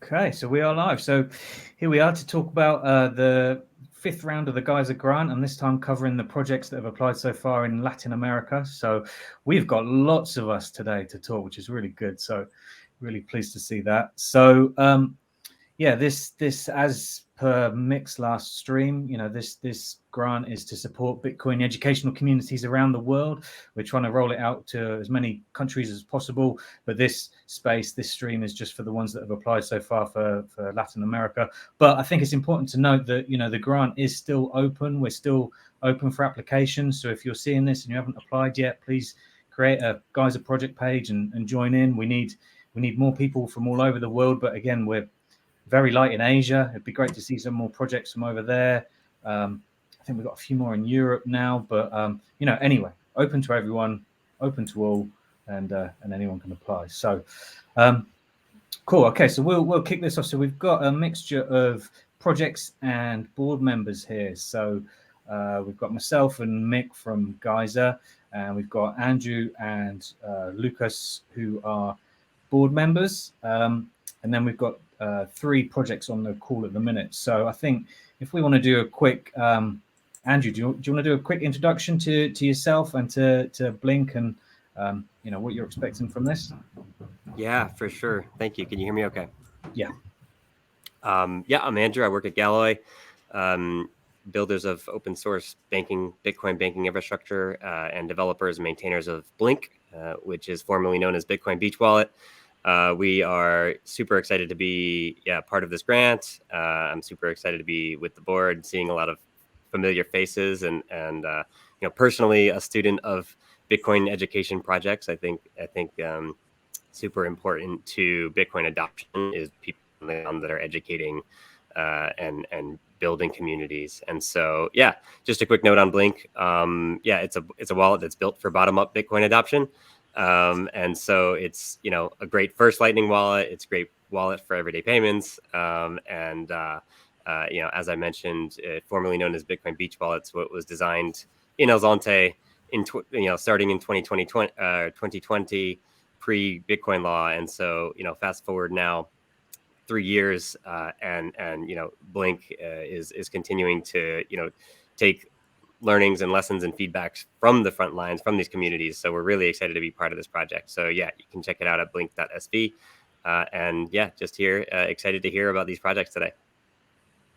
Okay, so we are live. So here we are to talk about the fifth round of the Geyser grant, and this time covering the projects that have applied so far in Latin America. So we've got lots of us today to talk, which is really good. So really pleased to see that. So yeah, this as per Mick's last stream, this grant is to support Bitcoin educational communities around the world. We're trying to roll it out to as many countries as possible, but this stream is just for the ones that have applied so far for Latin America. But I think it's important to note that the grant is still open. We're still open for applications. So if you're seeing this and you haven't applied yet, please create a Geyser project page and join in. We need more people from all over the world, but again, we're very light in Asia. It'd be great to see some more projects from over there. I think we've got a few more in Europe now, but anyway, open to everyone, open to all, and anyone can apply. So cool. Okay, so we'll kick this off. So we've got a mixture of projects and board members here. So we've got myself and Mick from Geyser, and we've got Andrew and Lucas, who are board members, and then we've got 3 projects on the call at the minute. So I think if we want to do a quick, Andrew, do you want to do a quick introduction to yourself and to Blink and what you're expecting from this? Yeah, for sure. Thank you. Can you hear me okay? Yeah. Yeah, I'm Andrew. I work at Galloy, builders of open source Bitcoin banking infrastructure, and developers and maintainers of Blink, which is formerly known as Bitcoin Beach Wallet. We are super excited to be part of this grant. I'm super excited to be with the board, seeing a lot of familiar faces, and personally a student of Bitcoin education projects. I think super important to Bitcoin adoption is people that are educating and building communities. And so, just a quick note on Blink. It's a wallet that's built for bottom-up Bitcoin adoption. And so it's, a great first Lightning wallet. It's a great wallet for everyday payments. As I mentioned, formerly known as Bitcoin Beach Wallet, so it was designed in El Zonte starting in 2020 pre-Bitcoin law. And so, fast forward now 3 years, and Blink is continuing to, take learnings and lessons and feedbacks from the front lines, from these communities. So we're really excited to be part of this project. So you can check it out at blink.sv. Just excited to hear about these projects today.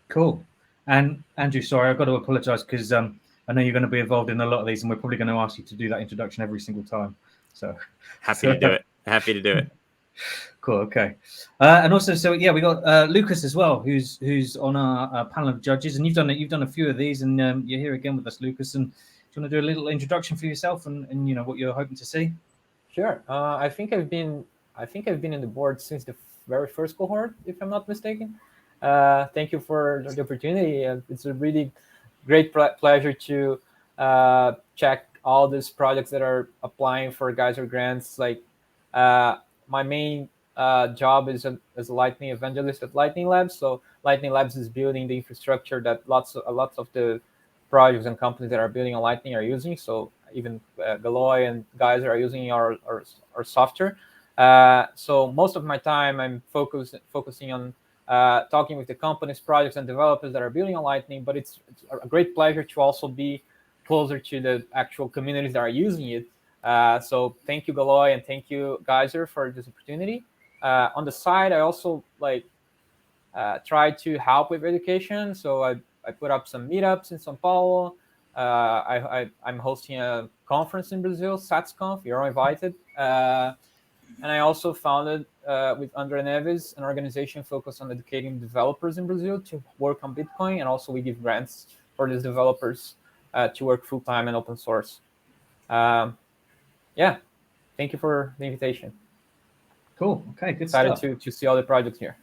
Cool. And Andrew, sorry, I've got to apologize because I know you're going to be involved in a lot of these, and we're probably going to ask you to do that introduction every single time. So happy to do it. Cool. Okay. And also, we got Lucas as well, who's on our panel of judges, and you've done a few of these, and you're here again with us, Lucas. And do you want to do a little introduction for yourself and what you're hoping to see? Sure. I think I've been in the board since the very first cohort, if I'm not mistaken. Thank you for the opportunity. It's a really great pleasure to check all these projects that are applying for Geyser grants. Like my main job is as a Lightning evangelist at Lightning Labs. So Lightning Labs is building the infrastructure that lots of the projects and companies that are building on Lightning are using. So even Galloy and Geyser are using our software. So most of my time I'm focusing on talking with the companies, projects, and developers that are building on Lightning. But it's a great pleasure to also be closer to the actual communities that are using it. So thank you, Galloy, and thank you, Geyser, for this opportunity. On the side, I also try to help with education. So I put up some meetups in São Paulo. I'm hosting a conference in Brazil, SatsConf. You're all invited. And I also founded with Andre Neves an organization focused on educating developers in Brazil to work on Bitcoin. And also we give grants for these developers to work full-time in open source. Thank you for the invitation. Cool. Okay, good Excited stuff. to see all the projects here.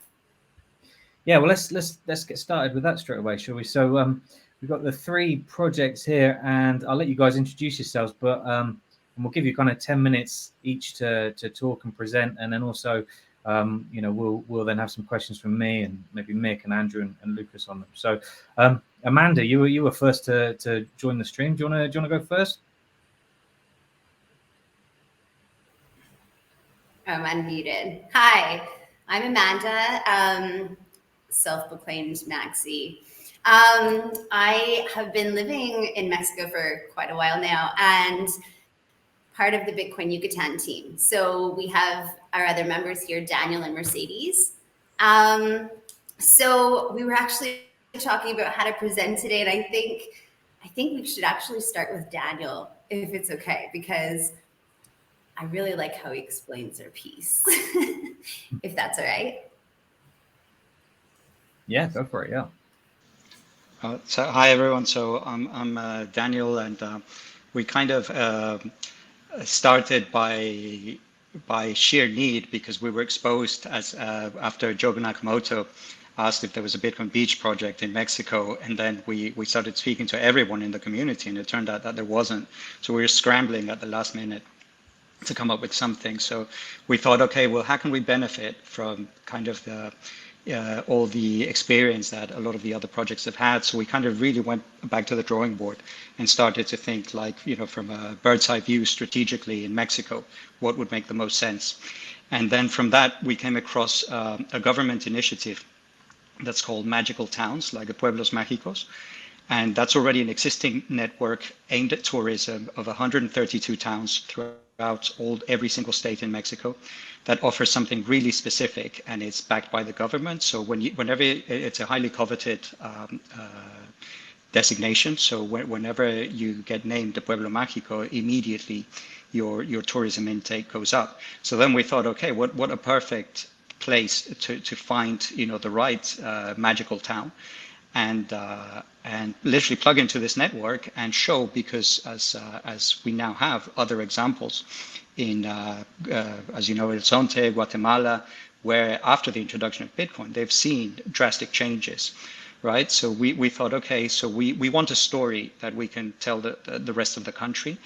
Yeah, well, let's get started with that straight away, shall we? So we've got the 3 projects here, and I'll let you guys introduce yourselves, but and we'll give you kind of 10 minutes each to talk and present, and then also we'll then have some questions from me and maybe Mick and Andrew and Lucas on them. So Amanda, you were first to join the stream. Do you want to go first? I'm unmuted. Hi, I'm Amanda, self-proclaimed Maxi. I have been living in Mexico for quite a while now, and part of the Bitcoin Yucatan team. So we have our other members here, Daniel and Mercedes. So we were actually talking about how to present today, and I think we should actually start with Daniel, if it's okay, because I really like how he explains our piece, if that's all right. Yeah, go for it. Yeah. So hi everyone. So I'm Daniel, and we kind of started by sheer need because we were exposed as after Jogo Nakamoto asked if there was a Bitcoin Beach project in Mexico, and then we started speaking to everyone in the community, and it turned out that there wasn't. So we were scrambling at the last minute to come up with something. So we thought, okay, well, how can we benefit from kind of the all the experience that a lot of the other projects have had? So we kind of really went back to the drawing board and started to think, like, from a bird's eye view strategically in Mexico, what would make the most sense. And then from that, we came across a government initiative that's called Magical Towns, like the Pueblos Mágicos. And that's already an existing network aimed at tourism of 132 towns throughout every single state in Mexico that offers something really specific, and it's backed by the government. So whenever it's a highly coveted designation, so whenever you get named the Pueblo Mágico, immediately your tourism intake goes up. So then we thought, okay, what a perfect place to find the right magical town. And literally plug into this network and show, because as we now have other examples in, as you know, El Zonte, Guatemala, where after the introduction of Bitcoin, they've seen drastic changes, right? So we thought, okay, so we want a story that we can tell the rest of the country.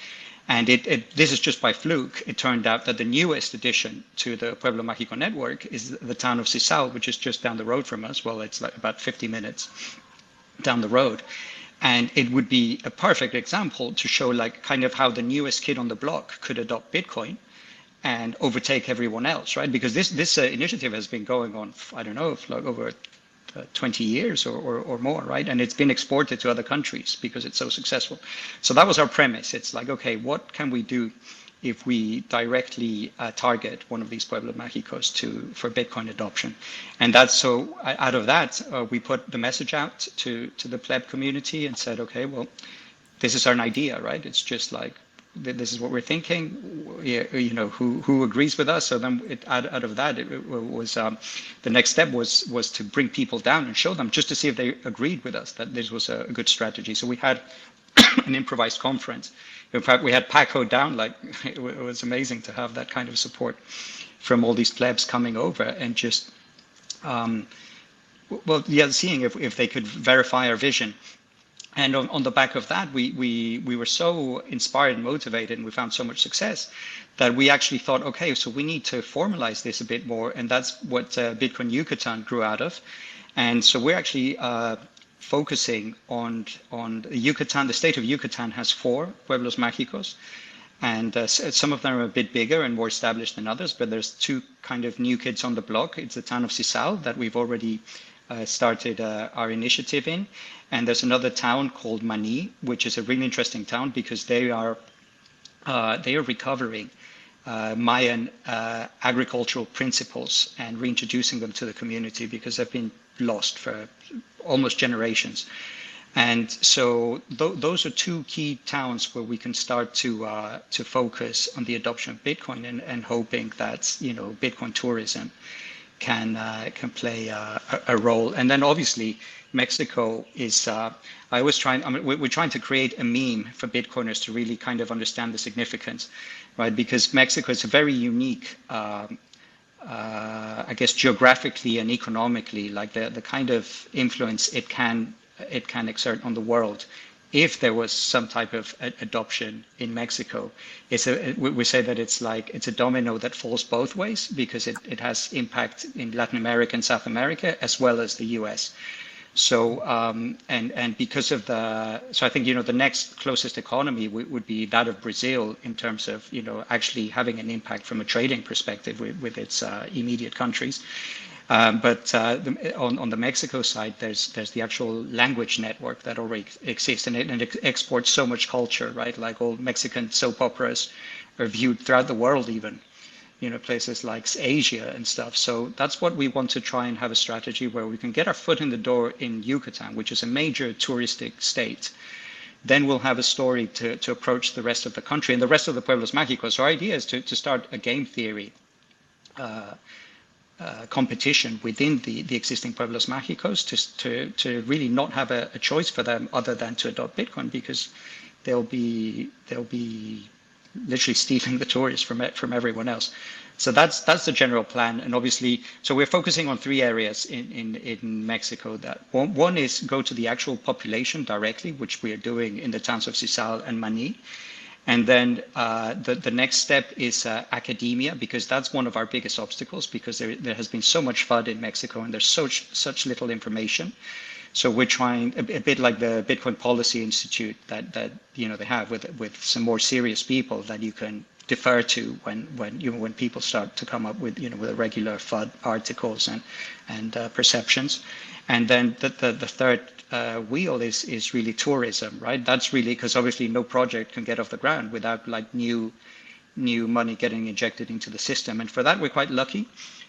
And this is just by fluke. It turned out that the newest addition to the Pueblo Mágico network is the town of Sisal, which is just down the road from us. Well, it's like about 50 minutes down the road. And it would be a perfect example to show, like, kind of how the newest kid on the block could adopt Bitcoin and overtake everyone else, right? Because this initiative has been going on, I don't know, like over 20 years or more, right? And it's been exported to other countries because it's so successful. So that was our premise. It's like, okay, what can we do if we directly target one of these Pueblo Mágicos for Bitcoin adoption? And that's so out of that, we put the message out to the pleb community and said, okay, well, this is an idea, right? It's just like, this is what we're thinking, who agrees with us. So then out of that, it was the next step was to bring people down and show them, just to see if they agreed with us that this was a good strategy. So we had an improvised conference. In fact, we had Paco down, like, it was amazing to have that kind of support from all these plebs coming over and just, seeing if they could verify our vision. And on the back of that, we were so inspired and motivated, and we found so much success that we actually thought, okay, so we need to formalize this a bit more. And that's what Bitcoin Yucatan grew out of. And so we're actually focusing on Yucatan. The state of Yucatan has 4 Pueblos Mágicos, and some of them are a bit bigger and more established than others, but there's 2 kind of new kids on the block. It's the town of Sisal that we've already started our initiative in, and there's another town called Mani, which is a really interesting town because they are recovering Mayan agricultural principles and reintroducing them to the community because they've been lost for almost generations. And so those are 2 key towns where we can start to focus on the adoption of Bitcoin and hoping that Bitcoin tourism can play a role. And then obviously Mexico is, we're trying to create a meme for Bitcoiners to really kind of understand the significance, right? Because Mexico is a very unique, I guess, geographically and economically, like the kind of influence it can exert on the world. If there was some type of adoption in Mexico, we say that it's a domino that falls both ways because it has impact in Latin America and South America as well as the US. So and because of so I think the next closest economy would be that of Brazil in terms of actually having an impact from a trading perspective with its immediate countries. But on the Mexico side, there's the actual language network that already exists, and it exports so much culture, right? Like all Mexican soap operas are viewed throughout the world, even places like Asia and stuff. So that's what we want to try and have a strategy where we can get our foot in the door in Yucatan, which is a major touristic state. Then we'll have a story to approach the rest of the country and the rest of the Pueblos Mágicos. So our idea is to start a game theory competition within the existing Pueblos Mágicos to really not have a choice for them other than to adopt Bitcoin, because they'll be literally stealing the tourists from everyone else. So that's the general plan. And obviously, so we're focusing on 3 areas in Mexico. That one is go to the actual population directly, which we are doing in the towns of Sisal and Mani. And then the next step is academia, because that's one of our biggest obstacles, because there has been so much FUD in Mexico and there's such little information. So we're trying a bit like the Bitcoin Policy Institute that they have with some more serious people that you can defer to when people start to come up with with regular FUD articles and perceptions. And then the third wheel is really tourism, right? That's really because obviously no project can get off the ground without like new money getting injected into the system. And for that, we're quite lucky,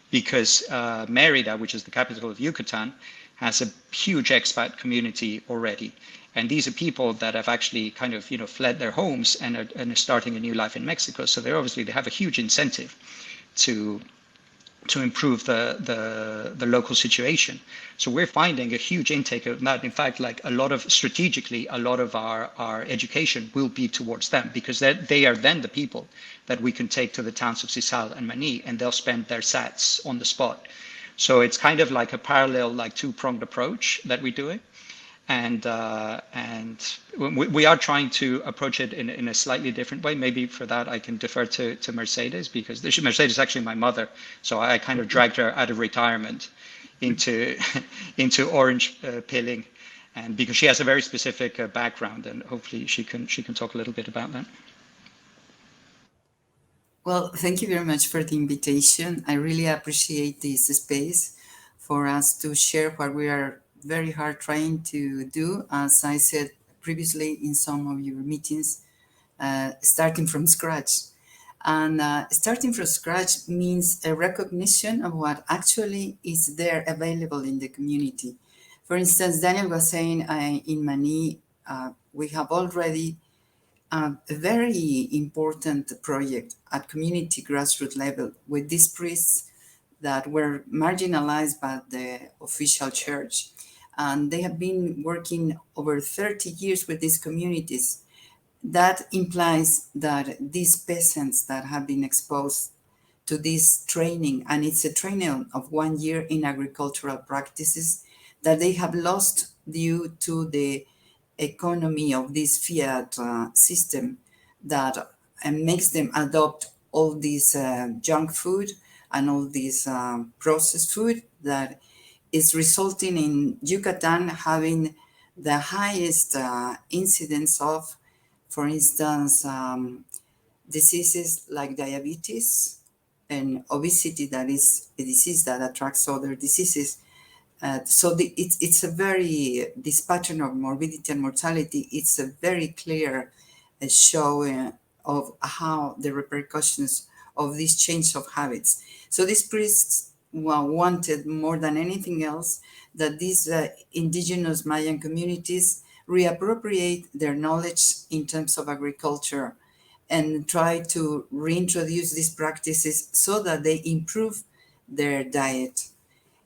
because Mérida, which is the capital of Yucatan, has a huge expat community already. And these are people that have actually kind of fled their homes and are starting a new life in Mexico. So they have a huge incentive to improve the local situation. So we're finding a huge intake of that. In fact, like strategically, a lot of our education will be towards them, because they are then the people that we can take to the towns of Sisal and Mani, and they'll spend their sats on the spot. So it's kind of like a parallel, like 2-pronged approach that we're doing. And we are trying to approach it in a slightly different way. Maybe for that I can defer to Mercedes, because Mercedes is actually my mother. So I kind of dragged her out of retirement into orange pilling, and because she has a very specific background, and hopefully she can talk a little bit about that. Well, thank you very much for the invitation. I really appreciate this space for us to share what we are very hard trying to do. As I said previously in some of your meetings, starting from scratch. And starting from scratch means a recognition of what actually is there available in the community. For instance, Daniel was saying in Mani, we have already a very important project at community grassroots level with these priests that were marginalized by the official church. And they have been working over 30 years with these communities. That implies that these peasants that have been exposed to this training, and it's a training of 1 year in agricultural practices, that they have lost due to the economy of this fiat system that makes them adopt all this junk food and all this processed food that is resulting in Yucatan having the highest incidence of, for instance, diseases like diabetes and obesity, that is a disease that attracts other diseases. It's a very, this pattern of morbidity and mortality, it's a very clear show of how the repercussions of this change of habits. So these priests wanted more than anything else that these indigenous Mayan communities reappropriate their knowledge in terms of agriculture and try to reintroduce these practices so that they improve their diet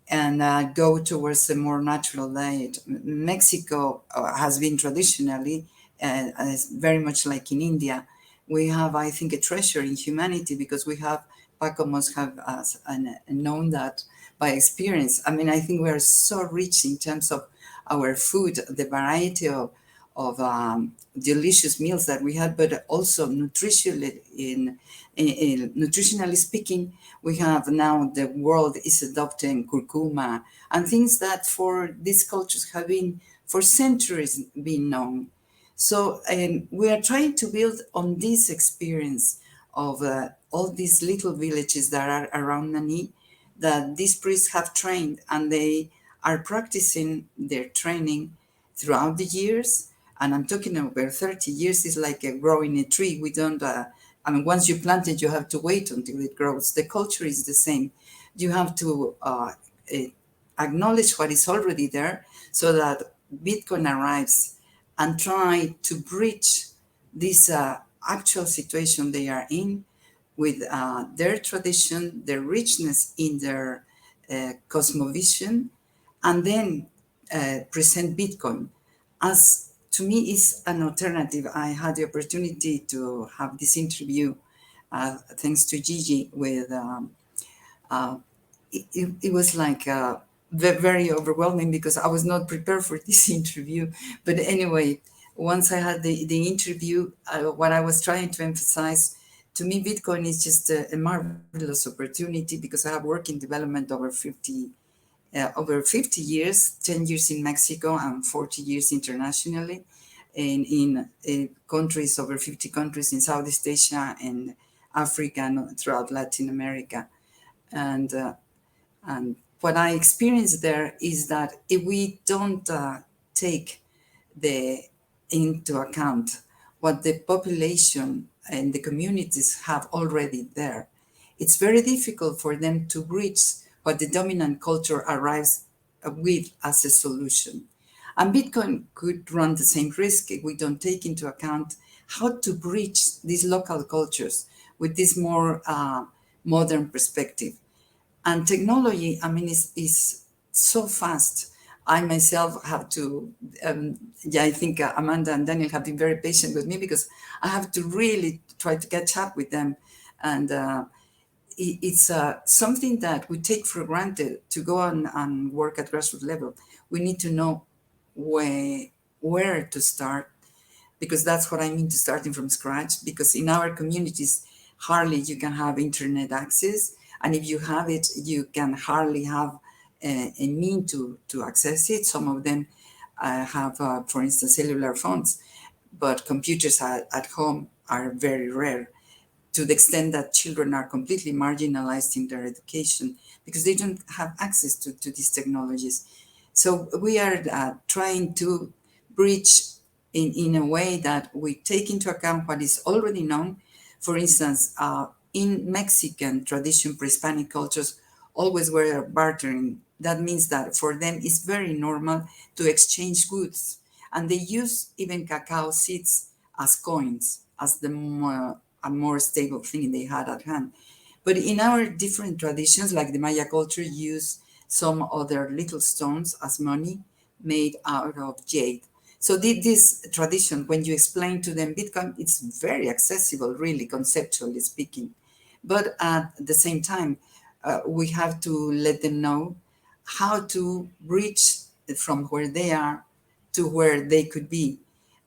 and go towards a more natural diet. Mexico has been traditionally, very much like in India, we have, I think, a treasure in humanity because we have, Paco must have known that by experience. I mean, I think we are so rich in terms of our food, the variety delicious meals that we had, but also nutritionally, nutritionally speaking, we have now the world is adopting curcuma and things that for these cultures have been for centuries been known. So we are trying to build on this experience of all these little villages that are around Nani, that these priests have trained, and they are practicing their training throughout the years. And I'm talking over 30 years. Is like growing a tree. We don't, I mean, once you plant it, you have to wait until it grows. The culture is the same. You have to acknowledge what is already there so that Bitcoin arrives and try to bridge this actual situation they are in with their tradition, their richness in their cosmovision, and then present Bitcoin as, to me, is an alternative. I had the opportunity to have this interview, thanks to Gigi, with it was like very overwhelming because I was not prepared for this interview. But anyway, once I had the interview, what I was trying to emphasize, to me, Bitcoin is just a marvelous opportunity because I have worked in development over 50 years, 10 years in Mexico and 40 years internationally, and in countries, over 50 countries in Southeast Asia and Africa and throughout Latin America. And what I experienced there is that if we don't take into account what the population and the communities have already there, it's very difficult for them to reach what the dominant culture arrives with as a solution. And Bitcoin could run the same risk if we don't take into account how to bridge these local cultures with this more modern perspective. And technology, I mean, is so fast. I myself have to, I think Amanda and Daniel have been very patient with me because I have to really try to catch up with them. And it's something that we take for granted to go on and work at grassroots level. We need to know where to start, because that's what I mean to starting from scratch, because in our communities, hardly you can have internet access. And if you have it, you can hardly have a mean to access it. Some of them have, for instance, cellular phones, but computers at home are very rare, to the extent that children are completely marginalized in their education because they don't have access to these technologies. So we are trying to bridge in a way that we take into account what is already known. For instance, in Mexican tradition, pre-Hispanic cultures always were bartering. That means that for them it's very normal to exchange goods. And they use even cacao seeds as coins, as a more stable thing they had at hand. But in our different traditions, like the Maya culture, use some other little stones as money made out of jade. So this tradition, when you explain to them Bitcoin, it's very accessible, really, conceptually speaking. But at the same time, we have to let them know how to reach from where they are to where they could be.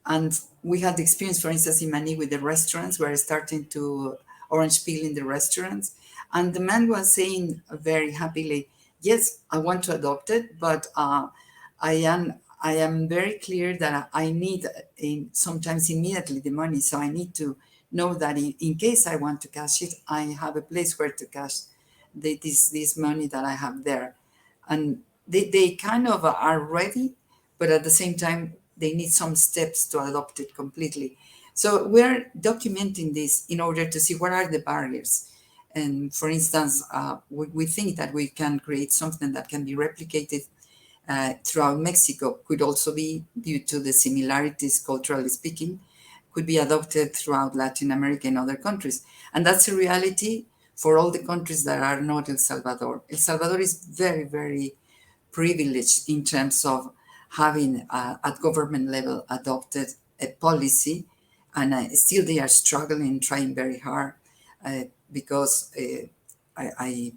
And we had the experience, for instance, in Mani with the restaurants. We're starting to orange peel in the restaurants. And the man was saying very happily, yes, I want to adopt it, but I am very clear that I need sometimes immediately the money. So I need to know that in case I want to cash it, I have a place where to cash this money that I have there. And they kind of are ready, but at the same time, they need some steps to adopt it completely. So we're documenting this in order to see what are the barriers. And for instance, we think that we can create something that can be replicated throughout Mexico, could also be, due to the similarities culturally speaking, could be adopted throughout Latin America and other countries. And that's a reality for all the countries that are not El Salvador. El Salvador is very, very privileged in terms of having at government level adopted a policy, and still they are struggling, trying very hard, because I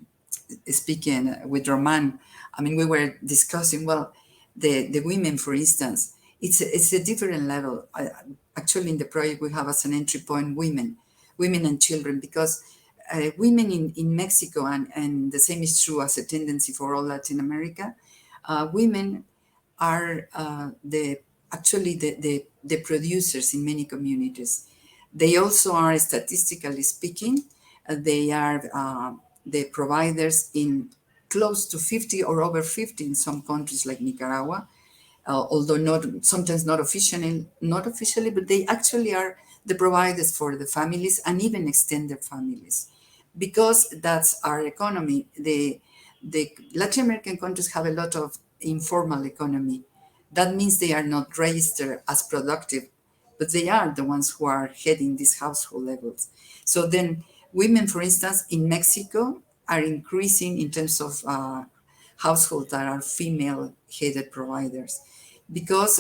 speaking with Roman, I mean, we were discussing, well, the women, for instance, it's a different level. Actually, in the project, we have as an entry point women and children, because women in Mexico, and the same is true as a tendency for all Latin America, women are actually the producers in many communities. They also are, statistically speaking, they are the providers in close to 50 or over 50 in some countries like Nicaragua, although sometimes not officially, but they actually are the providers for the families and even extended families, because that's our economy. The Latin American countries have a lot of informal economy. That means they are not registered as productive, but they are the ones who are heading these household levels. So then women, for instance, in Mexico are increasing in terms of households that are female-headed providers, because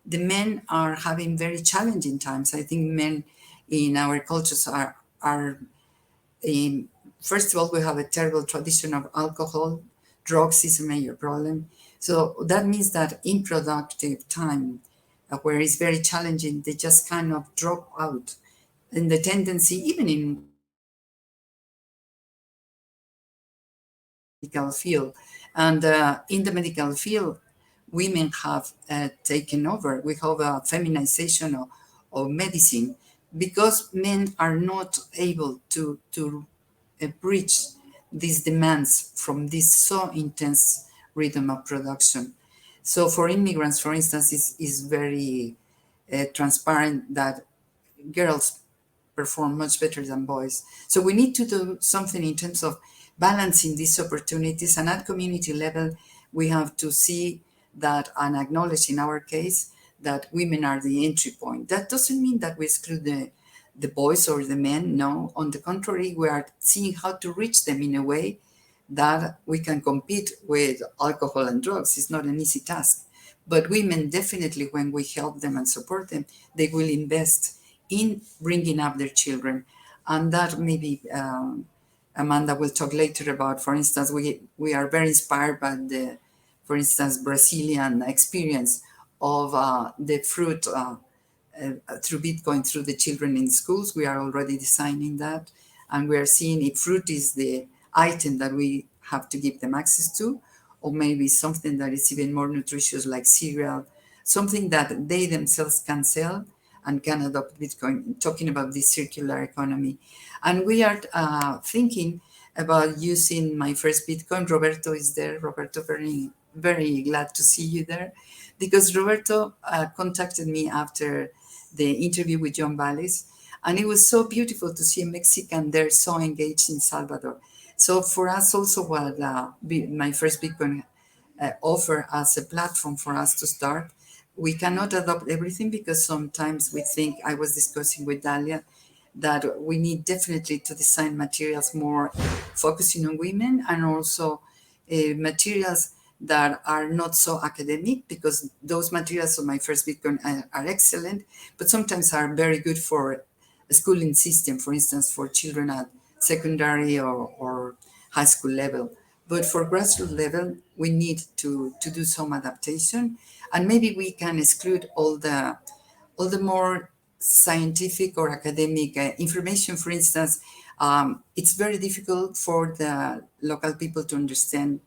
the men are having very challenging times. I think men in our cultures are first of all, we have a terrible tradition of alcohol. Drugs is a major problem. So that means that in productive time, where it's very challenging, they just kind of drop out. And the tendency, even in medical field, and in the medical field, women have taken over. We have a feminization of medicine, because men are not able to breach these demands from this so intense rhythm of production. So for immigrants, for instance, is very transparent that girls perform much better than boys. So we need to do something in terms of balancing these opportunities. And at community level, we have to see that and acknowledge, in our case, that women are the entry point. That doesn't mean that we exclude the boys or the men. No, on the contrary, we are seeing how to reach them in a way that we can compete with alcohol and drugs. It's not an easy task. But women, definitely, when we help them and support them, they will invest in bringing up their children. And that maybe Amanda will talk later about. For instance, we are very inspired by the, for instance, Brazilian experience of the fruit through Bitcoin, through the children in schools. We are already designing that. And we are seeing if fruit is the item that we have to give them access to, or maybe something that is even more nutritious like cereal, something that they themselves can sell and can adopt Bitcoin, talking about this circular economy. And we are thinking about using my first Bitcoin. Roberto is there. Roberto, very, very glad to see you there, because Roberto contacted me after the interview with John Vallis, and it was so beautiful to see a Mexican there so engaged in Salvador. So for us also, what my first Bitcoin offer as a platform for us to start. We cannot adopt everything, because sometimes we think, I was discussing with Dalia, that we need definitely to design materials more focusing on women, and also materials that are not so academic, because those materials of my first Bitcoin are excellent, but sometimes are very good for a schooling system, for instance, for children at secondary or high school level. But for grassroots level, we need to do some adaptation, and maybe we can exclude all the more scientific or academic information. For instance, it's very difficult for the local people to understand,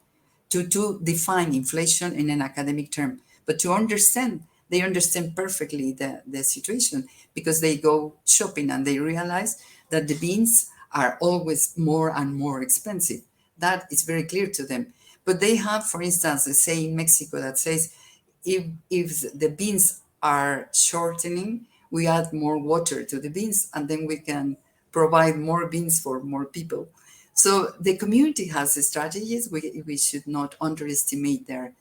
to define inflation in an academic term, but to understand, they understand perfectly the situation, because they go shopping and they realize that the beans are always more and more expensive. That is very clear to them. But they have, for instance, a saying in Mexico that says, if the beans are shortening, we add more water to the beans, and then we can provide more beans for more people. So the community has strategies. We should not underestimate their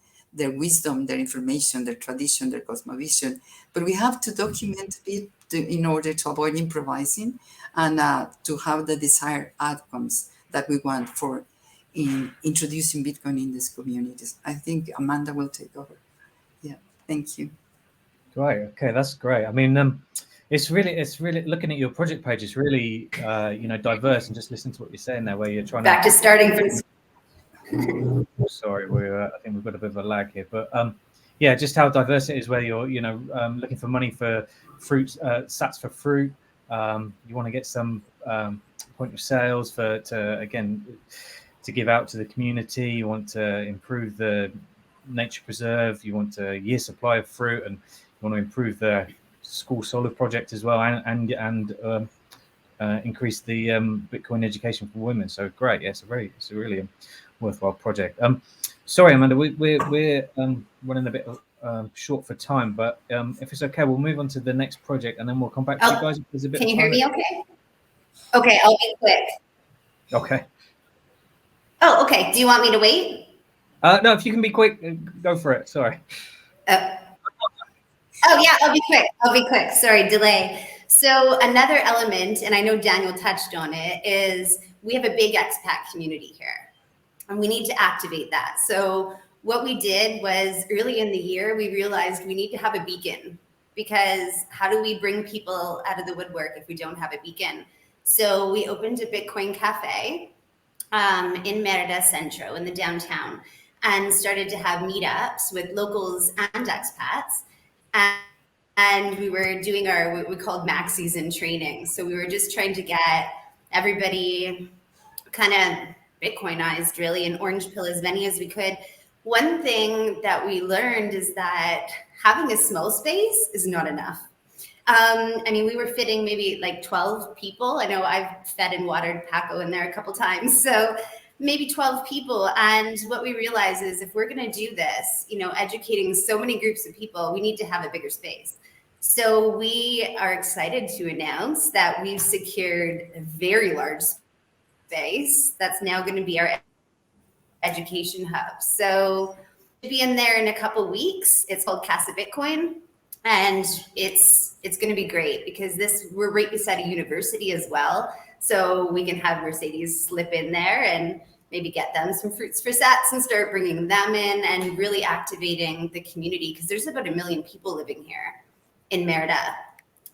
wisdom, their information, their tradition, their cosmovision. But we have to document it in order to avoid improvising, and to have the desired outcomes that we want for in introducing Bitcoin in these communities. I think Amanda will take over. Yeah, thank you. Great. Okay, that's great. I mean, it's really looking at your project page. It's really diverse, and just listen to what you're saying there, where you're trying Back to starting from. Sorry, I think we've got a bit of a lag here, but yeah, just how diverse it is. Where you're, looking for money for fruit, sats for fruit. You want to get some point of sales to give out to the community. You want to improve the nature preserve. You want a year supply of fruit, and you want to improve the school solar project as well, and increase the Bitcoin education for women. So great, yeah, it's a really worthwhile project. Sorry, Amanda, we're running a bit short for time, but if it's okay, we'll move on to the next project, and then we'll come back to you guys if there's a bit. Can of you time. hear me? Okay. Okay, I'll be quick. Okay. Oh, okay. Do you want me to wait? No, if you can be quick, go for it. Sorry. Oh yeah, I'll be quick. I'll be quick. Sorry, delay. So another element, and I know Daniel touched on it, is we have a big expat community here, and we need to activate that. So what we did was early in the year, we realized we need to have a beacon, because how do we bring people out of the woodwork if we don't have a beacon? So we opened a Bitcoin cafe in Merida Centro in the downtown, and started to have meetups with locals and expats. And we were doing what we called max season training. So we were just trying to get everybody kind of Bitcoinized, really, and orange pill as many as we could. One thing that we learned is that having a small space is not enough. I mean, we were fitting maybe like 12 people. I know I've fed and watered Paco in there a couple times. So maybe 12 people. And what we realize is if we're going to do this, educating so many groups of people, we need to have a bigger space. So we are excited to announce that we've secured a very large space that's now going to be our education hub. So we'll be in there in a couple weeks. It's called Casa Bitcoin. And it's going to be great because we're right beside a university as well. So we can have Mercedes slip in there and maybe get them some fruits for sats and start bringing them in and really activating the community, because there's about 1 million people living here in Merida.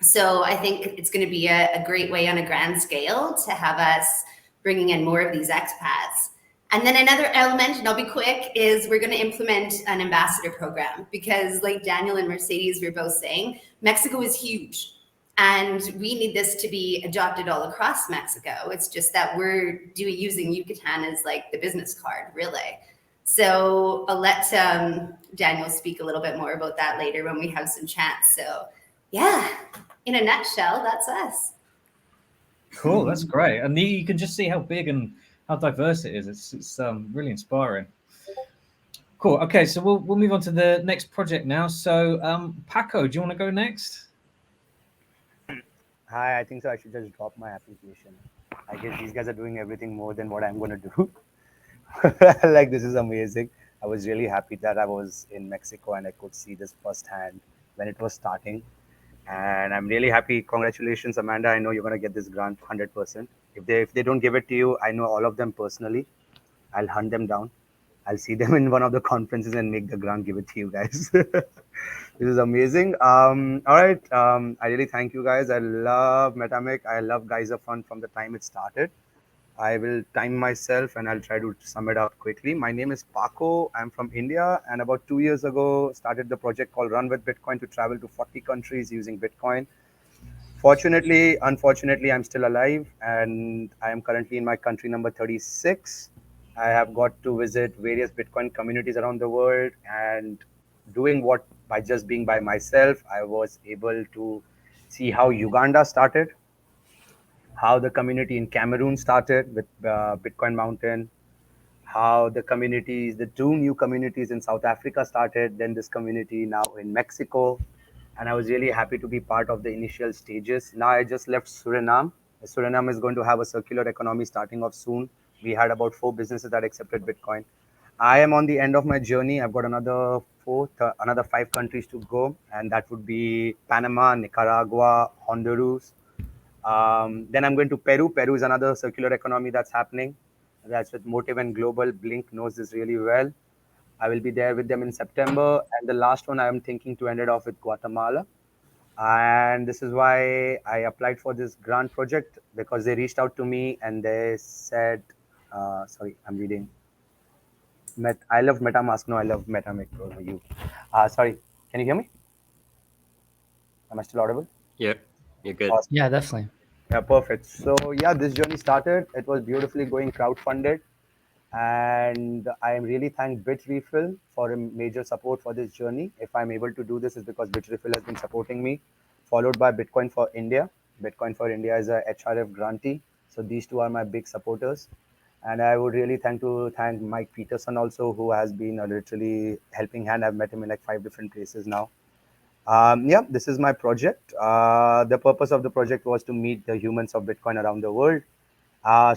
So I think it's going to be a great way on a grand scale to have us bringing in more of these expats. And then another element, and I'll be quick, is we're going to implement an ambassador program, because like Daniel and Mercedes were both saying, Mexico is huge and we need this to be adopted all across Mexico. It's just that we're using Yucatan as like the business card, really. So I'll let Daniel speak a little bit more about that later when we have some chats. So yeah, in a nutshell, that's us. Cool, that's great. And you can just see how big and how diverse it is. It's really inspiring. Cool. Okay, so we'll move on to the next project now. So Paco, do you want to go next? Hi, I think so. I should just drop my application. I guess these guys are doing everything more than what I'm going to do. Like, this is amazing. I was really happy that I was in Mexico and I could see this firsthand when it was starting. And I'm really happy. Congratulations, Amanda. I know you're going to get this grant 100%. If they don't give it to you, I know all of them personally. I'll hunt them down. I'll see them in one of the conferences and make the grant, give it to you guys. This is amazing. All right. I really thank you guys. I love Metamic. I love Geyser Fund from the time it started. I will time myself and I'll try to sum it up quickly. My name is Paco. I'm from India, and about 2 years ago started the project called Run with Bitcoin to travel to 40 countries using Bitcoin. Fortunately, unfortunately, I'm still alive and I am currently in my country number 36. I have got to visit various Bitcoin communities around the world, and doing what by just being by myself, I was able to see how Uganda started, how the community in Cameroon started with Bitcoin Mountain, how the communities, the 2 new communities in South Africa started, then this community now in Mexico. And I was really happy to be part of the initial stages. Now I just left Suriname. Suriname is going to have a circular economy starting off soon. We had about 4 businesses that accepted Bitcoin. I am on the end of my journey. I've got another 5 countries to go, and that would be Panama, Nicaragua, Honduras. Then I'm going to Peru. Peru is another circular economy that's happening. That's with Motive and Global. Blink knows this really well. I will be there with them in September. And the last one, I am thinking to end it off with Guatemala. And this is why I applied for this grant project, because they reached out to me and they said, sorry, I'm reading. I love MetaMask. No, I love MetaMask over you. Sorry, can you hear me? Am I still audible? Yep, you're good. Awesome. Yeah, definitely. Yeah, perfect. So yeah, this journey started. It was beautifully going crowdfunded, and I am really thank Bitrefill for a major support for this journey. If I'm able to do this, is because Bitrefill has been supporting me, followed by Bitcoin for India. Bitcoin for India is a HRF grantee, so these two are my big supporters. And I would really thank Mike Peterson also, who has been a literally helping hand. I've met him in like 5 different places now. Yeah, this is my project. The purpose of the project was to meet the humans of Bitcoin around the world.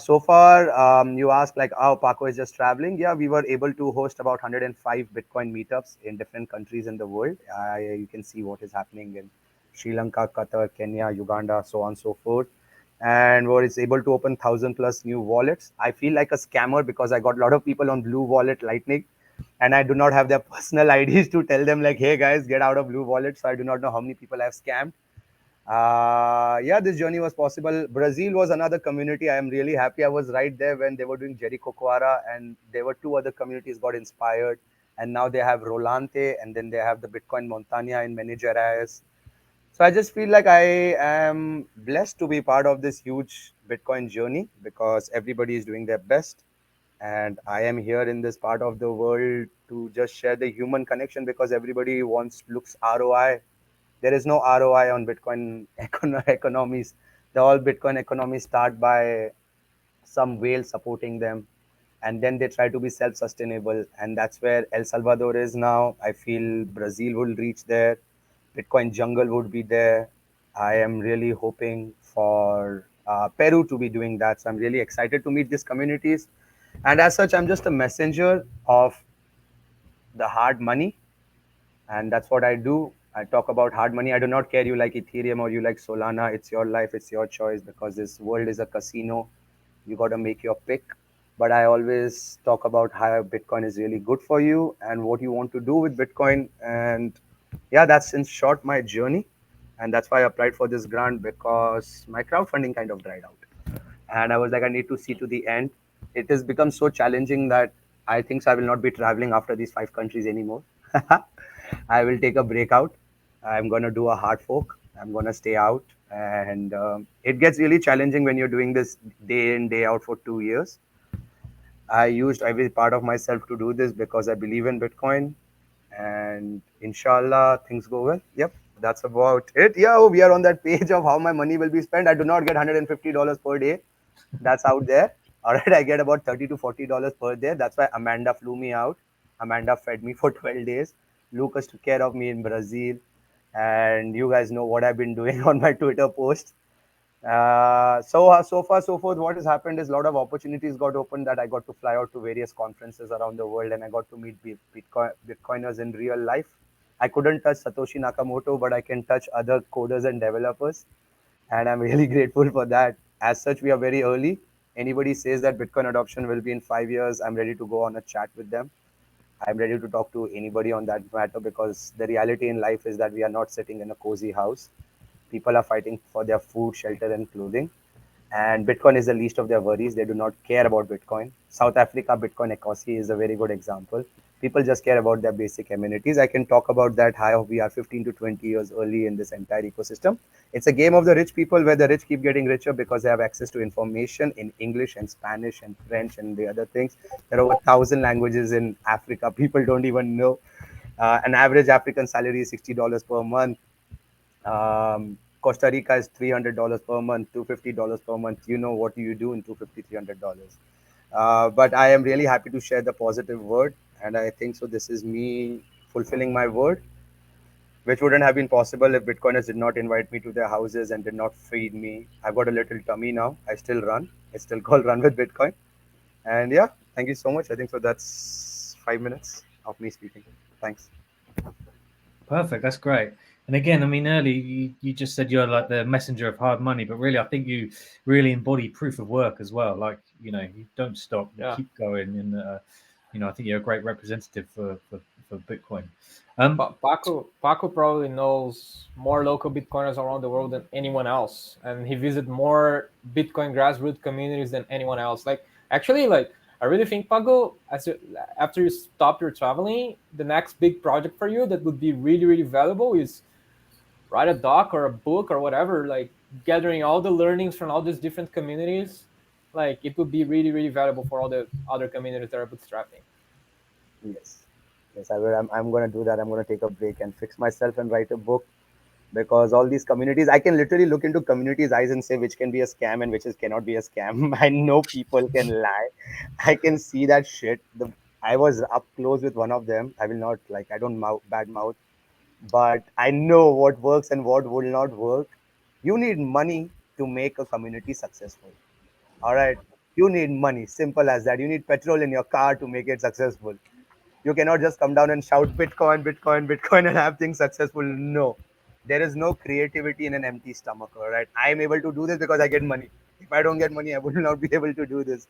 So far, you asked like, oh, Paco is just traveling. Yeah, we were able to host about 105 Bitcoin meetups in different countries in the world. You can see what is happening in Sri Lanka, Qatar, Kenya, Uganda, so on and so forth. And was able to open 1,000+ new wallets. I feel like a scammer because I got a lot of people on Blue Wallet Lightning, and I do not have their personal IDs to tell them like, hey guys, get out of Blue Wallet. So I do not know how many people I've scammed. Yeah, this journey was possible. Brazil was another community. I am really happy. I was right there when they were doing Jericho Quara, and there were two other communities got inspired. And now they have Rolante, and then they have the Bitcoin Montaña in Minas Gerais. So I just feel like I am blessed to be part of this huge Bitcoin journey because everybody is doing their best. And I am here in this part of the world to just share the human connection because everybody wants looks ROI. There is no ROI on Bitcoin economies. The all Bitcoin economies start by some whale supporting them, and then they try to be self-sustainable, and that's where El Salvador is now. I feel Brazil will reach there. Bitcoin jungle would be there. I am really hoping for Peru to be doing that, so I'm really excited to meet these communities. And as such, I'm just a messenger of the hard money, and that's what I do. I talk about hard money. I do not care you like Ethereum or you like Solana. It's your life, it's your choice because this world is a casino. You got to make your pick. But I always talk about how Bitcoin is really good for you and what you want to do with Bitcoin. And yeah, that's in short my journey. And that's why I applied for this grant because my crowdfunding kind of dried out. And I was like, I need to see to the end. It has become so challenging that I think so I will not be traveling after these 5 countries anymore. I will take a break out. I'm gonna do a hard fork. I'm gonna stay out, and it gets really challenging when you're doing this day in day out for 2 years. I used every part of myself to do this because I believe in Bitcoin, and inshallah things go well. Yep, that's about it. Yeah, oh, we are on that page of how my money will be spent. I do not get $150 per day. That's out there. All right, I get about $30 to $40 per day. That's why Amanda flew me out. Amanda fed me for 12 days. Lucas took care of me in Brazil, and you guys know what I've been doing on my Twitter posts. So far so forth, what has happened is a lot of opportunities got opened that I got to fly out to various conferences around the world, and I got to meet Bitcoiners in real life. I couldn't touch Satoshi Nakamoto, but I can touch other coders and developers, and I'm really grateful for that. As such, we are very early. Anybody says that Bitcoin adoption will be in 5 years, I'm ready to go on a chat with them. I'm ready to talk to anybody on that matter because the reality in life is that we are not sitting in a cozy house. People are fighting for their food, shelter, and clothing. And Bitcoin is the least of their worries. They do not care about Bitcoin. South Africa, Bitcoin economy is a very good example. People just care about their basic amenities. I can talk about that, how we are 15 to 20 years early in this entire ecosystem. It's a game of the rich people where the rich keep getting richer because they have access to information in English and Spanish and French and the other things. There are over 1,000 languages in Africa. People don't even know. An average African salary is $60 per month. Costa Rica is $300 per month, $250 per month. You know what do you do in $250, $300. But I am really happy to share the positive word, and I think so. This is me fulfilling my word, which wouldn't have been possible if Bitcoiners did not invite me to their houses and did not feed me. I've got a little tummy now. I still run. It's still called Run with Bitcoin. And yeah, thank you so much. I think so. That's 5 minutes of me speaking. Thanks. Perfect. That's great. And again, I mean, earlier you just said you're like the messenger of hard money, but really, I think you really embody proof of work as well. Like, you don't stop, you Yeah. keep going. And, I think you're a great representative for Bitcoin. Paco probably knows more local Bitcoiners around the world than anyone else, and he visited more Bitcoin grassroots communities than anyone else. Like actually, like I really think, Pago, after you stop your traveling, the next big project for you that would be really, really valuable is write a doc or a book or whatever, like gathering all the learnings from all these different communities. Like it would be really, really valuable for all the other communities that are bootstrapping. Yes, yes, I will. I'm going to do that. I'm going to take a break and fix myself and write a book, because all these communities, I can literally look into communities' eyes and say which can be a scam and which is cannot be a scam. I know people can lie. I can see that shit. I was up close with one of them. I will not, like, I don't bad mouth, but I know what works and what will not work. You need money to make a community successful. All right. You need money. Simple as that. You need petrol in your car to make it successful. You cannot just come down and shout Bitcoin, Bitcoin, Bitcoin and have things successful. No. There is no creativity in an empty stomach. All right. I am able to do this because I get money. If I don't get money, I would not be able to do this.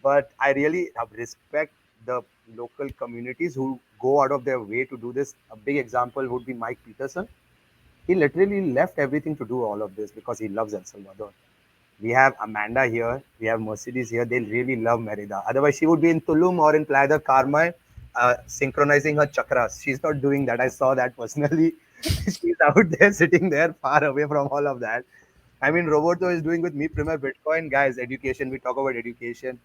But I really respect the local communities who go out of their way to do this. A big example would be Mike Peterson. He literally left everything to do all of this because he loves El Salvador. We have Amanda here, we have Mercedes here. They really love Merida. Otherwise, she would be in Tulum or in Playa del Carmen, synchronizing her chakras. She's not doing that. I saw that personally. She's out there sitting there far away from all of that. I mean, Roberto is doing with me Premier Bitcoin. Guys, education. We talk about education.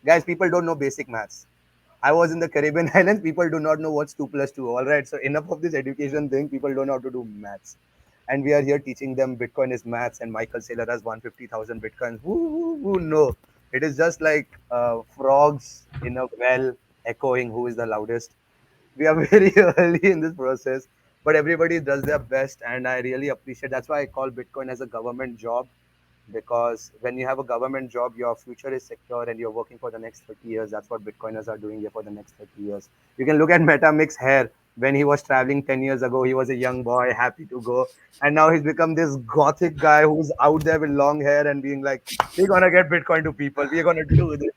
Guys, people don't know basic maths. I was in the Caribbean islands. People do not know what's 2 plus 2. All right. So enough of this education thing. People don't know how to do maths. And we are here teaching them Bitcoin is maths, and Michael Saylor has 150,000 Bitcoins. Who know? It is just like frogs in a well echoing who is the loudest. We are very early in this process, but everybody does their best. And I really appreciate. That's why I call Bitcoin as a government job, because when you have a government job, your future is secure and you're working for the next 30 years. That's what Bitcoiners are doing here for the next 30 years. You can look at Metamix's hair. When he was traveling 10 years ago, he was a young boy, happy to go. And now he's become this gothic guy who's out there with long hair and being like, we're going to get Bitcoin to people. We're going to do this.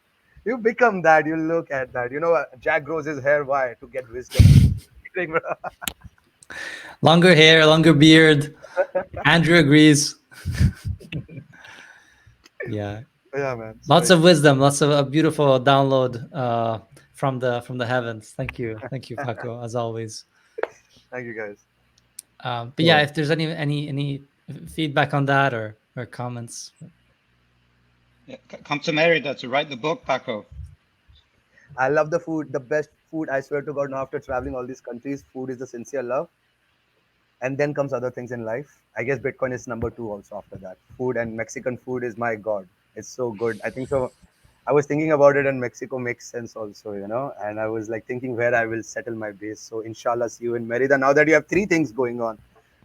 You become that. You look at that. You know, Jack grows his hair. Why? To get wisdom. Longer hair, longer beard. Andrew agrees. Yeah. Yeah, man. Lots of wisdom, lots of a beautiful download from the heavens. Thank you, Paco, as always. Thank you, guys. But yeah, if there's any feedback on that or comments. Yeah, come to Merida to write the book, Paco. I love the food. The best food, I swear to God, now after traveling all these countries, food is the sincere love. And then comes other things in life. I guess Bitcoin is number two also after that. Food, and Mexican food is my God. It's so good. I think so. I was thinking about it, and Mexico makes sense also, you know. And I was like thinking where I will settle my base. So inshallah, see you in Merida. Now that you have three things going on,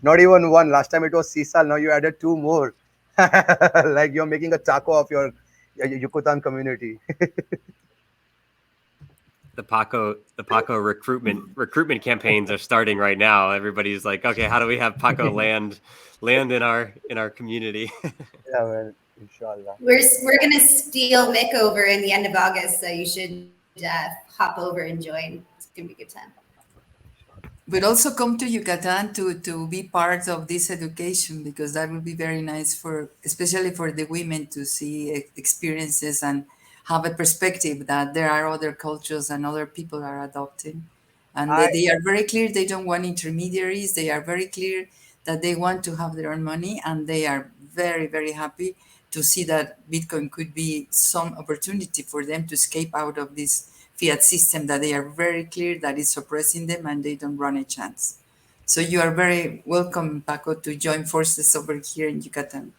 not even one. Last time it was Sisal. Now you added two more. Like you're making a taco of your Yucatan community. The Paco recruitment campaigns are starting right now. Everybody's like, okay, how do we have Paco land in our community? Yeah, man. Inshallah. We're gonna steal Mick over in the end of August, so you should hop over and join. It's gonna be a good time. But also come to Yucatan to be part of this education, because that would be very nice for, especially for the women, to see experiences and have a perspective that there are other cultures and other people are adopting. And they are very clear they don't want intermediaries. They are very clear that they want to have their own money, and they are very, very happy to see that Bitcoin could be some opportunity for them to escape out of this fiat system that they are very clear that is suppressing them, and they don't run a chance. So you are very welcome, Paco, to join forces over here in Yucatan.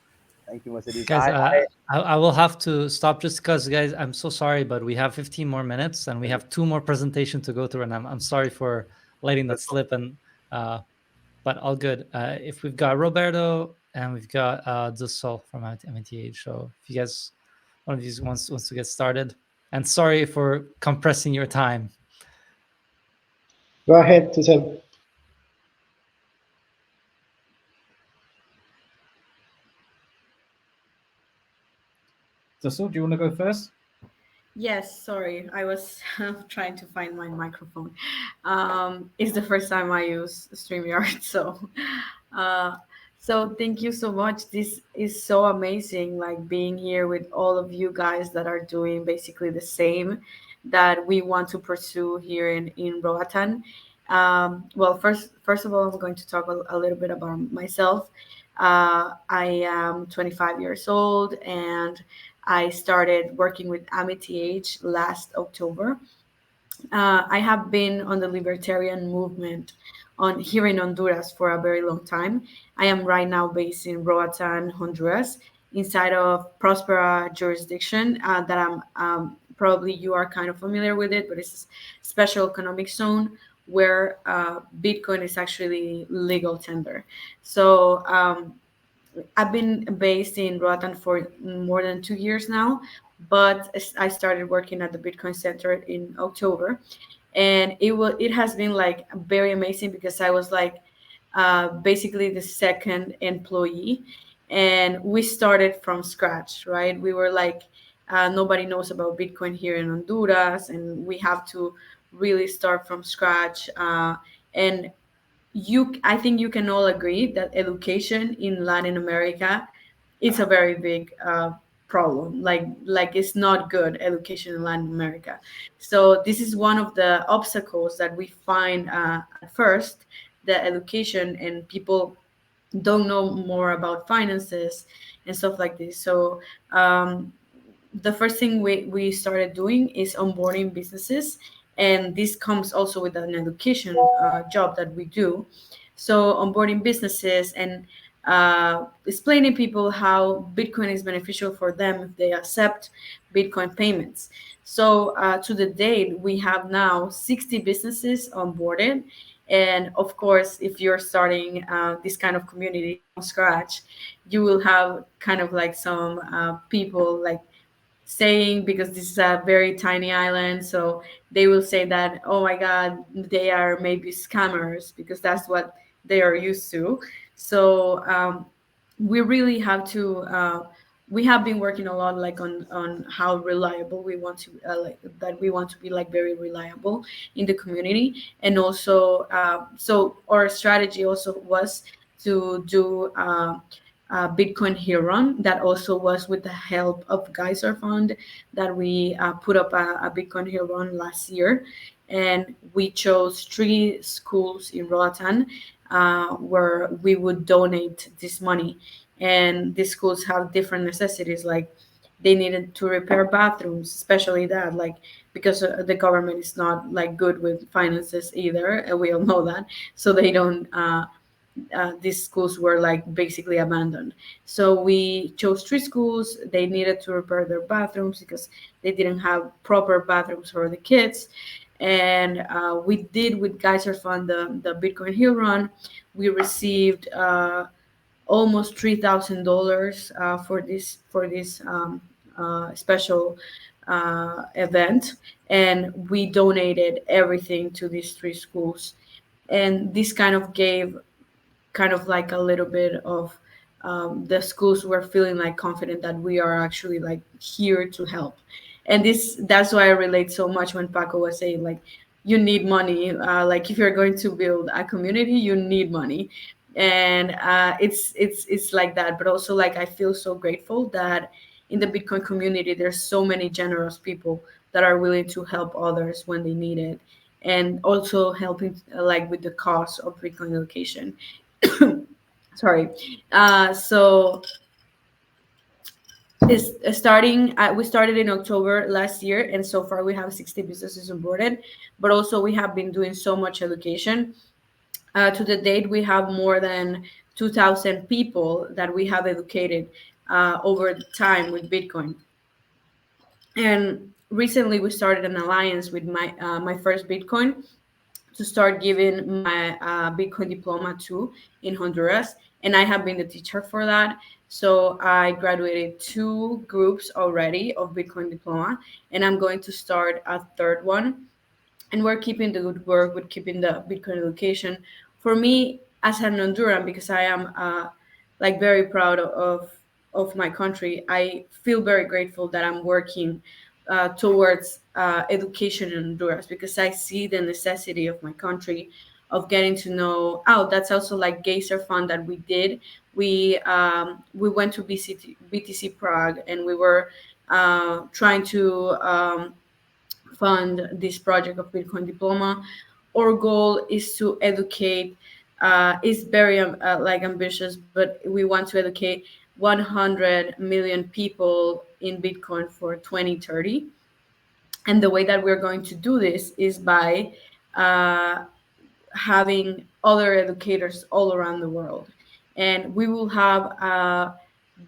Thank you, Mercedes. Guys, I will have to stop just because, guys, I'm so sorry, but we have 15 more minutes and we have two more presentations to go through, and I'm sorry for letting that slip. And but all good. If we've got Roberto and we've got Dussol from MNTH, so if you guys, one of you wants to get started, and sorry for compressing your time. Go ahead, Dussol. Dussol, do you want to go first? Yes, sorry. I was trying to find my microphone. It's the first time I use StreamYard, so So thank you so much. This is so amazing, like being here with all of you guys that are doing basically the same that we want to pursue here in Roatan. Well, first of all, I'm going to talk a little bit about myself. I am 25 years old, and I started working with AmiTH last October. I have been on the libertarian movement on here in Honduras for a very long time. I am right now based in Roatan, Honduras, inside of Prospera jurisdiction. That I'm probably you are kind of familiar with it, but it's a special economic zone where Bitcoin is actually legal tender. So I've been based in Roatan for more than 2 years now, but I started working at the Bitcoin Center in October, and it has been like very amazing because I was like basically the second employee, and we started from scratch, right? We were like nobody knows about Bitcoin here in Honduras, and we have to really start from scratch. And I think you can all agree that education in Latin America is a very big problem. Like it's not good education in Latin America. So this is one of the obstacles that we find at first, the education, and people don't know more about finances and stuff like this. So the first thing we started doing is onboarding businesses, and this comes also with an education job that we do. So onboarding businesses and explaining people how Bitcoin is beneficial for them if they accept Bitcoin payments. So to the date, we have now 60 businesses onboarded. And of course, if you're starting this kind of community from scratch, you will have kind of like some people like saying, because this is a very tiny island, so they will say that, oh my god, they are maybe scammers, because that's what they are used to. So we really have to we have been working a lot like on how reliable we want to like that we want to be like very reliable in the community. And also so our strategy also was to do Bitcoin Huron. That also was with the help of Geyser Fund, that we put up a Bitcoin Huron last year. And we chose 3 schools in Roatan where we would donate this money. And these schools have different necessities, like they needed to repair bathrooms, especially that, like because the government is not like good with finances either, and we all know that. So they don't these schools were like basically abandoned. So we chose 3 schools. They needed to repair their bathrooms because they didn't have proper bathrooms for the kids. And we did with Geyser Fund the Bitcoin Hill Run. We received almost $3,000 for this special event, and we donated everything to these 3 schools. And this kind of gave kind of like a little bit of the schools were feeling like confident that we are actually like here to help. And that's why I relate so much when Paco was saying like you need money, like if you're going to build a community you need money. And it's like that. But also like I feel so grateful that in the Bitcoin community there's so many generous people that are willing to help others when they need it, and also helping like with the cost of Bitcoin education. Sorry. So is starting we started in October last year, and so far we have 60 businesses onboarded. But also we have been doing so much education. To the date we have more than 2,000 people that we have educated over time with Bitcoin. And recently we started an alliance with my first Bitcoin to start giving my Bitcoin diploma to in Honduras. And I have been the teacher for that. So I graduated 2 groups already of Bitcoin diploma, and I'm going to start a third one. And we're keeping the good work with keeping the Bitcoin education. For me, as an Honduran, because I am like very proud of my country, I feel very grateful that I'm working towards education in Honduras, because I see the necessity of my country of getting to know. Oh, that's also like Geyser Fund that we did we went to BTC Prague, and we were trying to fund this project of Bitcoin diploma. Our goal is to educate. It's very like ambitious, but we want to educate 100 million people in Bitcoin for 2030. And the way that we're going to do this is by uh, having other educators all around the world. And we will have a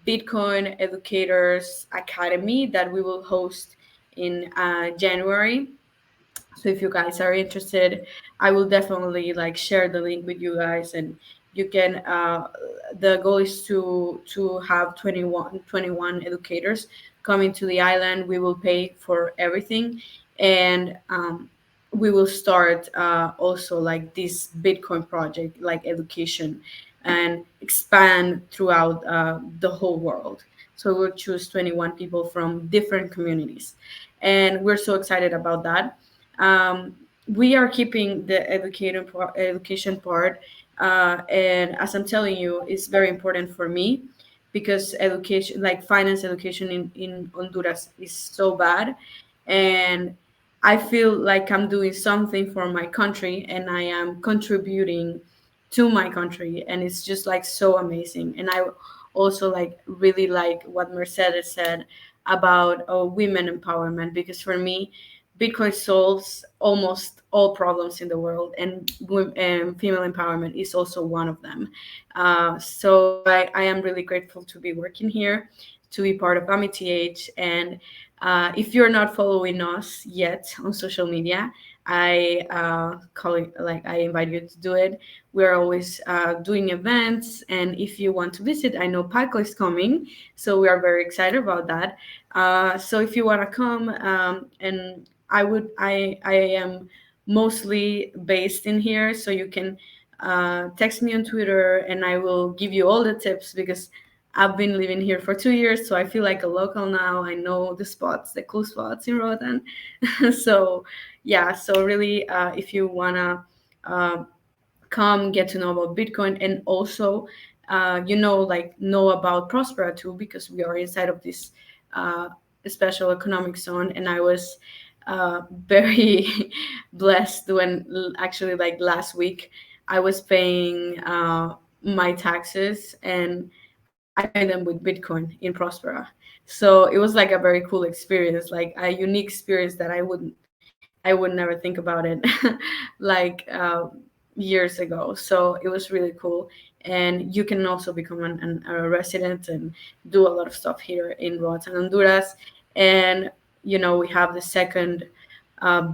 Bitcoin Educators Academy that we will host in January. So if you guys are interested, I will definitely like share the link with you guys, and you can the goal is to have 21 educators coming to the island. We will pay for everything, and we will start also like this Bitcoin project, like education, and expand throughout the whole world. So we'll choose 21 people from different communities, and we're so excited about that. We are keeping the education part, and as I'm telling you, it's very important for me because education, like finance education in Honduras, is so bad, and I feel like I'm doing something for my country and I am contributing to my country, and it's just like so amazing. And I also like really like what Mercedes said about women empowerment, because for me Bitcoin solves almost all problems in the world, and female empowerment is also one of them. So I am really grateful to be working here, to be part of AmiTH. And if you're not following us yet on social media, I call it like I invite you to do it. We're always doing events, and if you want to visit, I know Paco is coming, so we are very excited about that. So if you want to come, and I am mostly based in here, so you can text me on Twitter, and I will give you all the tips because I've been living here for 2 years, so I feel like a local now. I know the spots, the cool spots in Roatan. So yeah, so really, if you wanna uh, come get to know about Bitcoin, and also like know about Prospera too, because we are inside of this uh, special economic zone. And I was very blessed when actually like last week I was paying my taxes, and I pay them with Bitcoin in Prospera. So it was like a very cool experience, like a unique experience that I would never think about it like years ago. So it was really cool. And you can also become a resident and do a lot of stuff here in Roatan, Honduras. And, we have the second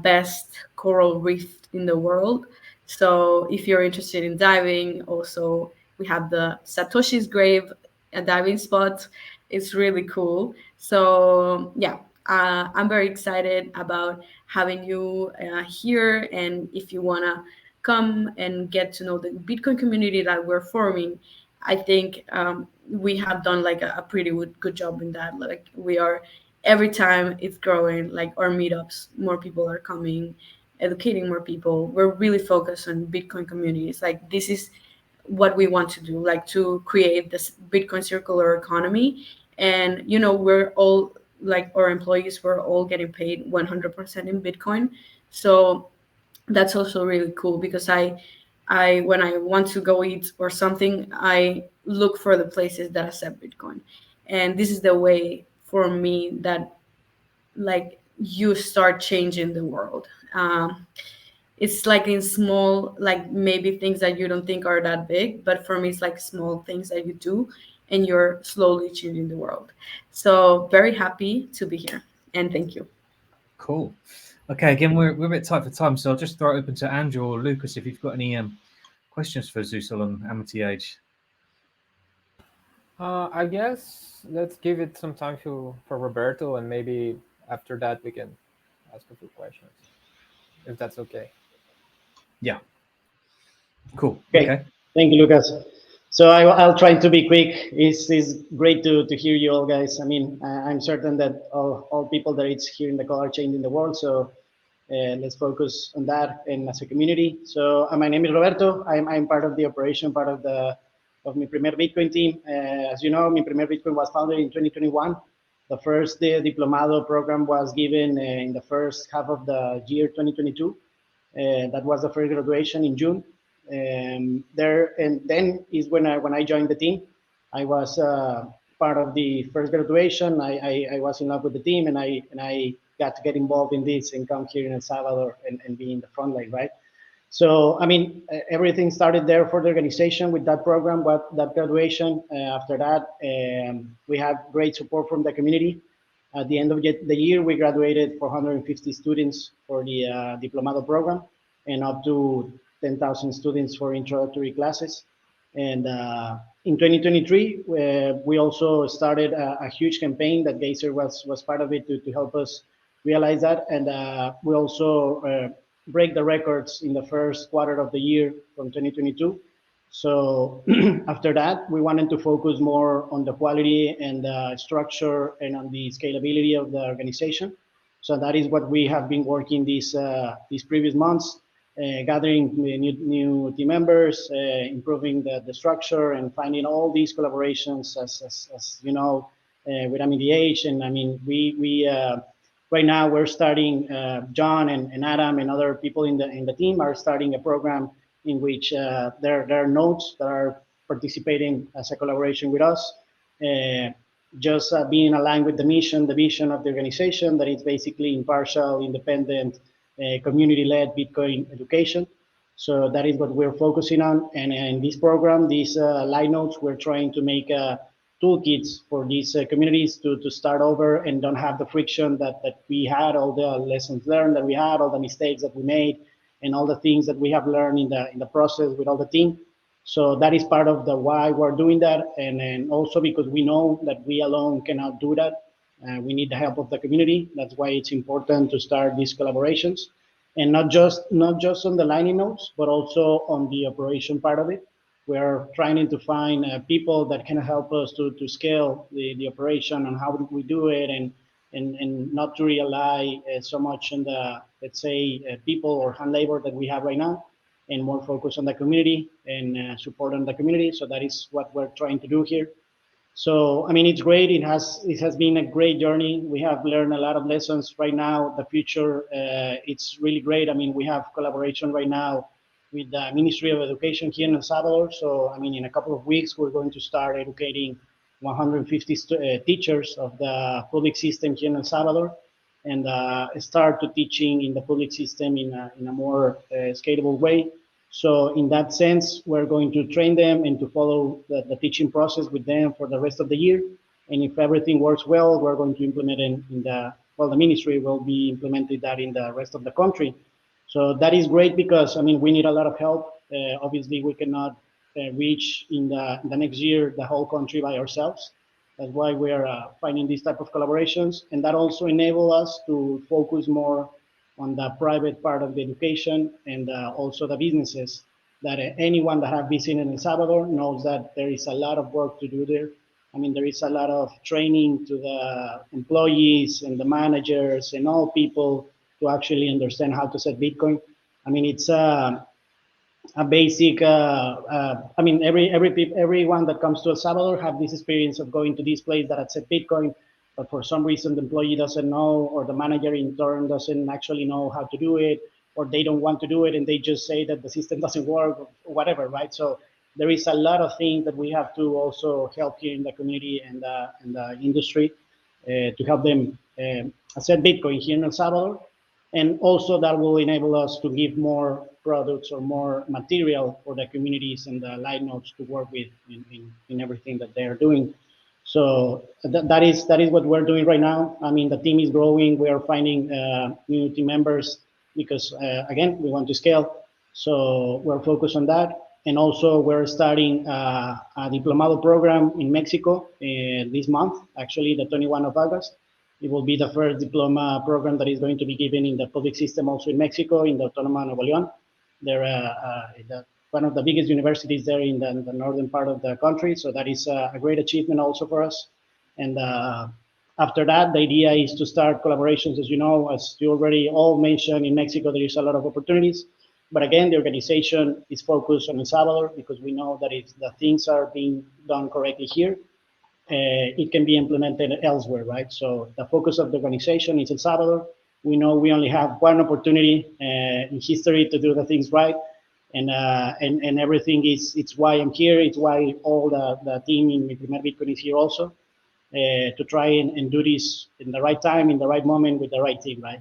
best coral reef in the world. So if you're interested in diving, also we have the Satoshi's Grave, a diving spot. It's really cool. So yeah, I'm very excited about having you here. And if you want to come and get to know the Bitcoin community that we're forming, I think we have done like a pretty good job in that. Like we are, every time it's growing, like our meetups, more people are coming, educating more people. We're really focused on Bitcoin communities. Like this is what we want to do, like to create this Bitcoin circular economy. And we're all like our employees were all getting paid 100% in Bitcoin. So that's also really cool because I when I want to go eat or something, I look for the places that accept Bitcoin. And this is the way for me that like you start changing the world. It's like in small, like maybe things that you don't think are that big, but for me it's like small things that you do and you're slowly changing the world. So very happy to be here, and thank you. Cool. Okay, again, we're a bit tight for time, so I'll just throw it open to Andrew or Lucas if you've got any questions for Zusul on AmiTH. I guess let's give it some time for Roberto, and maybe after that we can ask a few questions, if that's okay. Yeah. Cool. Okay. Thank you, Lucas. So I'll try to be quick. It's great to hear you all, guys. I mean, I'm certain that all people that it's here in the call are changing the world. So let's focus on that and as a community. So my name is Roberto. I'm part of the operation, part of Mi Primer Bitcoin team. As you know, Mi Primer Bitcoin was founded in 2021. The first diplomado program was given in the first half of the year 2022. That was the first graduation in June. And then is when I joined the team. I was part of the first graduation. I was in love with the team, and I got to get involved in this and come here in El Salvador and be in the front line, right? So, I mean, everything started there for the organization with that program, that graduation. After that, we had great support from the community. At the end of the year, we graduated 450 students for the Diplomado program and up to 10,000 students for introductory classes. And in 2023, we also started a huge campaign that Geyser was part of it to help us realize that. And we also break the records in the first quarter of the year from 2022. So after that, we wanted to focus more on the quality and the structure and on the scalability of the organization. So that is what we have been working these previous months, gathering new team members, improving the structure, and finding all these collaborations as you know, with MDH. And I mean, we right now we're starting, John and Adam and other people in the team are starting a program in which there are nodes that are participating as a collaboration with us, just being aligned with the mission, the vision of the organization, that it's basically impartial, independent, community-led Bitcoin education. So that is what we're focusing on. And in this program, these light nodes, we're trying to make toolkits for these communities to start over and don't have the friction that we had, all the lessons learned that we had, all the mistakes that we made, and all the things that we have learned in the process with all the team. So that is part of the why we're doing that, and also because we know that we alone cannot do that. We need the help of the community. That's why it's important to start these collaborations, and not just on the Lightning nodes, but also on the operation part of it. We're trying to find people that can help us to scale the operation and how we do it, and not to rely so much on the, let's say, people or hand labor that we have right now, and more focus on the community and support on the community. So that is what we're trying to do here. So, I mean, it's great. It has been a great journey. We have learned a lot of lessons right now. The future, it's really great. I mean, we have collaboration right now with the Ministry of Education here in El Salvador. So, I mean, in a couple of weeks, we're going to start educating 150 teachers of the public system here in El Salvador, and start to teaching in the public system in a more scalable way. So in that sense, we're going to train them and to follow the teaching process with them for the rest of the year. And if everything works well, we're going to implement it the ministry will be implemented that in the rest of the country. So that is great because, I mean, we need a lot of help. Obviously, we cannot reach in the next year the whole country by ourselves. That's why we are finding these type of collaborations. And that also enable us to focus more on the private part of the education, and also the businesses, that anyone that have visited in El Salvador knows that there is a lot of work to do there. I mean, there is a lot of training to the employees and the managers and all people to actually understand how to set Bitcoin. I mean, it's a basic, I mean, everyone that comes to El Salvador have this experience of going to this place that accept Bitcoin, but for some reason the employee doesn't know, or the manager in turn doesn't actually know how to do it, or they don't want to do it, and they just say that the system doesn't work, or whatever, right? So there is a lot of things that we have to also help here in the community and the industry to help them accept Bitcoin here in El Salvador. And also that will enable us to give more products or more material for the communities and the light nodes to work with in everything that they are doing. So that is what we're doing right now. I mean, the team is growing. We are finding new team members because, again, we want to scale. So we're focused on that. And also we're starting a Diplomado program in Mexico this month, actually the 21st of August. It will be the first diploma program that is going to be given in the public system also in Mexico, in the Autónoma Nuevo León. They're one of the biggest universities there in the northern part of the country. So that is a great achievement also for us. And after that, the idea is to start collaborations. As you know, as you already all mentioned, in Mexico, there is a lot of opportunities. But again, the organization is focused on El Salvador because we know that if the things are being done correctly here, it can be implemented elsewhere, right? So the focus of the organization is El Salvador. We know we only have one opportunity in history to do the things right, and everything is. It's why I'm here. It's why all the team in Mi Primer Bitcoin is here also to try and do this in the right time, in the right moment, with the right team, right?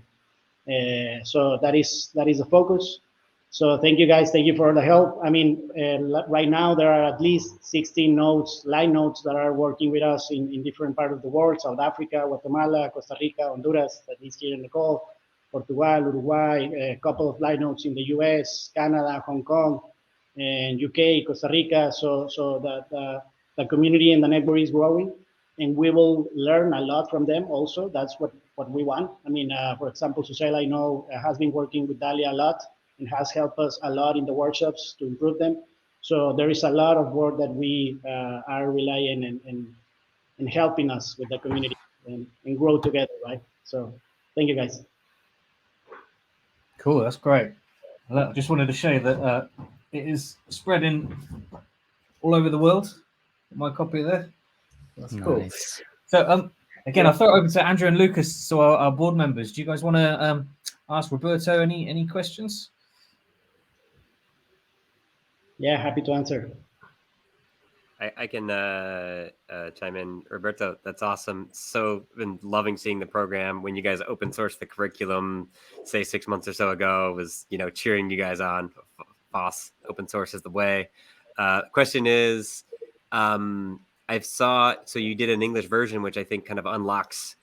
So that is the focus. So thank you guys. Thank you for the help. I mean, right now there are at least 16 nodes, line nodes that are working with us in different parts of the world: South Africa, Guatemala, Costa Rica, Honduras, that is here in the call, Portugal, Uruguay, a couple of line nodes in the US, Canada, Hong Kong, and UK, Costa Rica. So the community and the network is growing, and we will learn a lot from them also. That's what we want. I mean, for example, Susela, I know, has been working with Dalia a lot and has helped us a lot in the workshops to improve them. So there is a lot of work that we are relying and helping us with the community and grow together, right? So thank you, guys. Cool, that's great. I just wanted to show you that it is spreading all over the world. My copy there. That's cool. Nice. So again, I'll throw it over to Andrew and Lucas, so our board members. Do you guys want to ask Roberto any questions? Yeah, happy to answer. I can chime in. Roberto, that's awesome. So been loving seeing the program. When you guys open sourced the curriculum, say 6 months or so ago, was cheering you guys on. FOSS, open source is the way. Question is, I saw, so you did an English version, which I think kind of unlocks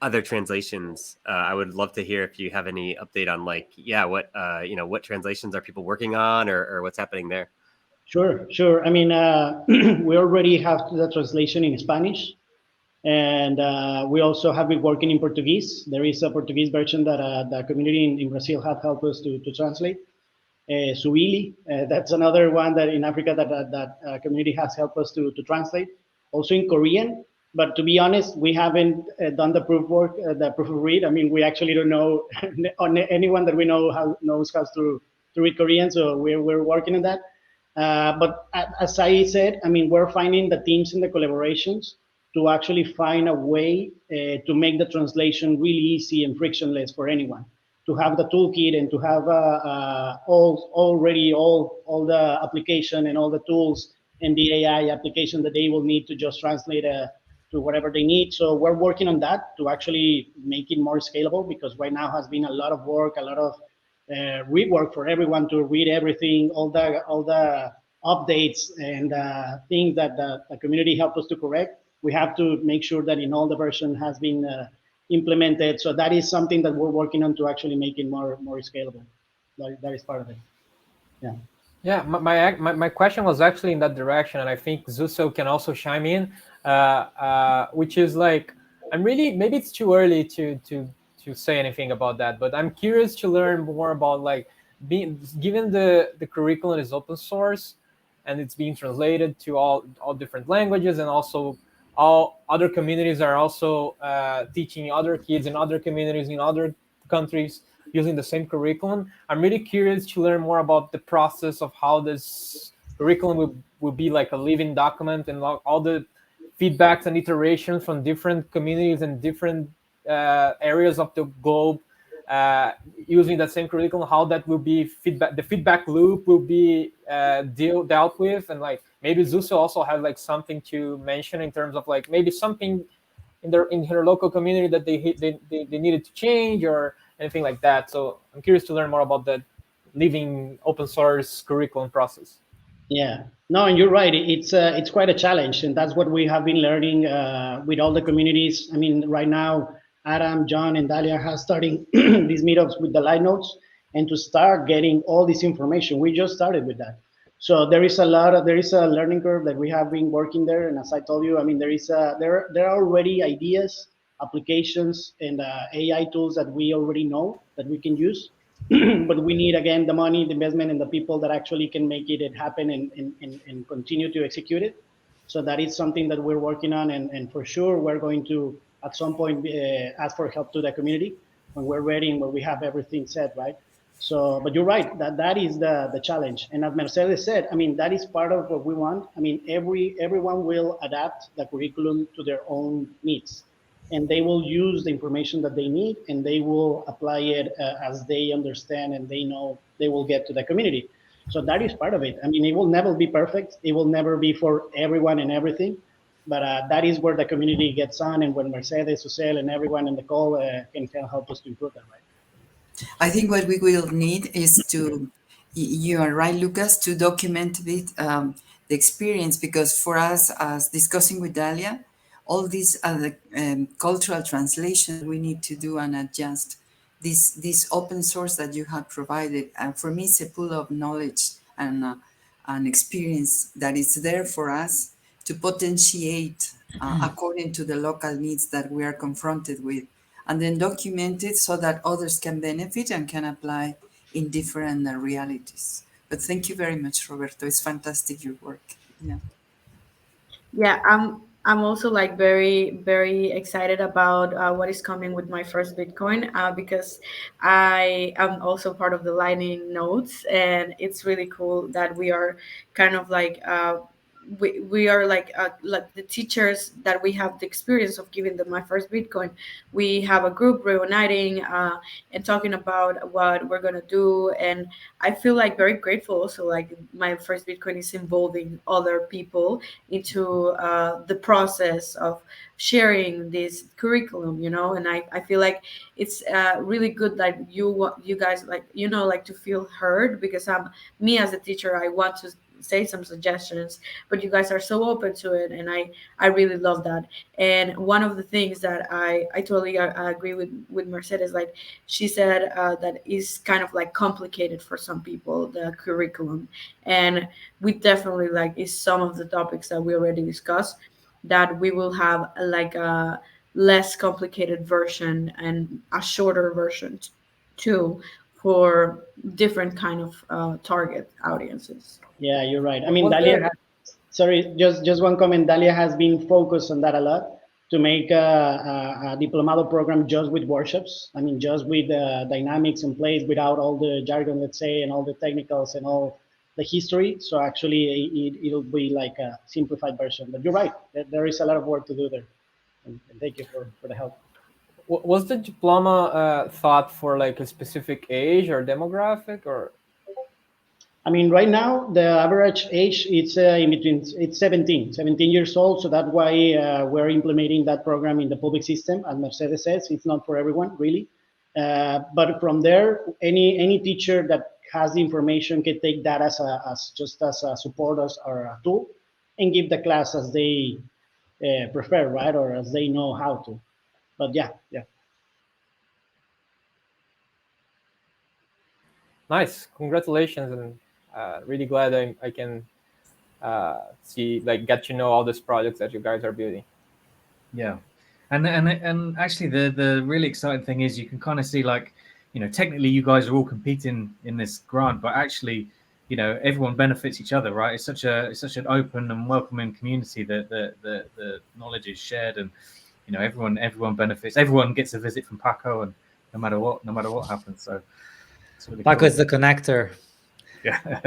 other translations. I would love to hear if you have any update on what translations are people working on or what's happening there. Sure. I mean, we already have the translation in Spanish, and we also have been working in Portuguese. There is a Portuguese version that the community in Brazil have helped us to translate. Swahili, that's another one that in Africa that community has helped us to translate. Also in Korean, but to be honest, we haven't done the proof work, the proof of read. I mean, we actually don't know anyone that we know knows how to read Korean, so we're working on that. But as I said, I mean, we're finding the teams and the collaborations to actually find a way to make the translation really easy and frictionless for anyone. To have the toolkit and to have all the application and all the tools and the AI application that they will need to just translate to whatever they need. So we're working on that to actually make it more scalable, because right now has been a lot of work, a lot of rework for everyone to read everything, all the updates and things that the community helped us to correct. We have to make sure that in all the version has been implemented. So that is something that we're working on to actually make it more scalable. That is part of it. Yeah. Yeah, my question was actually in that direction, and I think Zuso can also chime in, which is like, maybe it's too early to say anything about that, but I'm curious to learn more about, like, given the curriculum is open source and it's being translated to all different languages, and also all other communities are also teaching other kids in other communities in other countries using the same curriculum. I'm really curious to learn more about the process of how this curriculum will be like a living document, and all the feedbacks and iterations from different communities and different areas of the globe using that same curriculum, how that will be the feedback loop will be dealt with. And like maybe Zuso also has like something to mention in terms of like maybe something in her local community that they needed to change or anything like that. So I'm curious to learn more about that living open source curriculum process. Yeah, no, and you're right. It's quite a challenge, and that's what we have been learning with all the communities. I mean, right now, Adam, John, and Dalia have starting these meetups with the line notes, and to start getting all this information. We just started with that, so there is a learning curve that we have been working there. And as I told you, I mean, there are already ideas, applications, and AI tools that we already know that we can use. But we need, again, the money, the investment, and the people that actually can make it happen and continue to execute it. So that is something that we're working on, and for sure we're going to at some point ask for help to the community when we're ready and when we have everything set, right? So, but you're right, that is the challenge. And as Mercedes said, I mean, that is part of what we want. I mean, everyone will adapt the curriculum to their own needs, and they will use the information that they need, and they will apply it as they understand and they know they will get to the community. So that is part of it. I mean, it will never be perfect. It will never be for everyone and everything, but that is where the community gets on, and when Mercedes, Susel, and everyone in the call can help us to improve that, right? I think what we will need is to, you are right, Lucas, to document a bit the experience, because for us, as discussing with Dalia, all these other cultural translations we need to do and adjust. This open source that you have provided, and for me, it's a pool of knowledge and experience that is there for us to potentiate according to the local needs that we are confronted with, and then document it so that others can benefit and can apply in different realities. But thank you very much, Roberto. It's fantastic your work. Yeah. Yeah, I'm also like very excited about what is coming with my first Bitcoin, because I am also part of the Lightning nodes, and it's really cool that we are kind of like we are like the teachers that we have the experience of giving them my first Bitcoin. We have a group reuniting and talking about what we're gonna do, and I feel like very grateful also, like my first Bitcoin is involving other people into the process of sharing this curriculum, and I feel like it's really good that you guys, like, like to feel heard, because me as a teacher, I want to say some suggestions, but you guys are so open to it, and I really love that. And one of the things that I totally agree with Mercedes, like she said, that is kind of like complicated for some people, the curriculum, and we definitely like is some of the topics that we already discussed, that we will have like a less complicated version and a shorter version too, for different kind of target audiences. Yeah, you're right. I mean, Was Dalia there has, sorry, just one comment. Dalia has been focused on that a lot to make a diplomado program just with workshops. I mean, just with dynamics in place without all the jargon, let's say, and all the technicals and all the history. So actually, it'll be like a simplified version. But you're right. There is a lot of work to do there. And thank you for the help. was the diploma thought for like a specific age or demographic, or? I mean, right now the average age it's in between it's 17 years old. So that's why we're implementing that program in the public system. As Mercedes says, it's not for everyone really, but from there, any teacher that has the information can take that as just as a support as or a tool, and give the class as they prefer, right, or as they know how to. But yeah. Nice, congratulations, and really glad I can see, like, get to know all these projects that you guys are building. Yeah, and actually the really exciting thing is you can kind of see, like, technically you guys are all competing in this grant, but actually, everyone benefits each other, right? It's such an open and welcoming community that the knowledge is shared, and everyone benefits. Everyone gets a visit from Paco, and no matter what happens. So it's really Paco cool. is the connector. Yeah.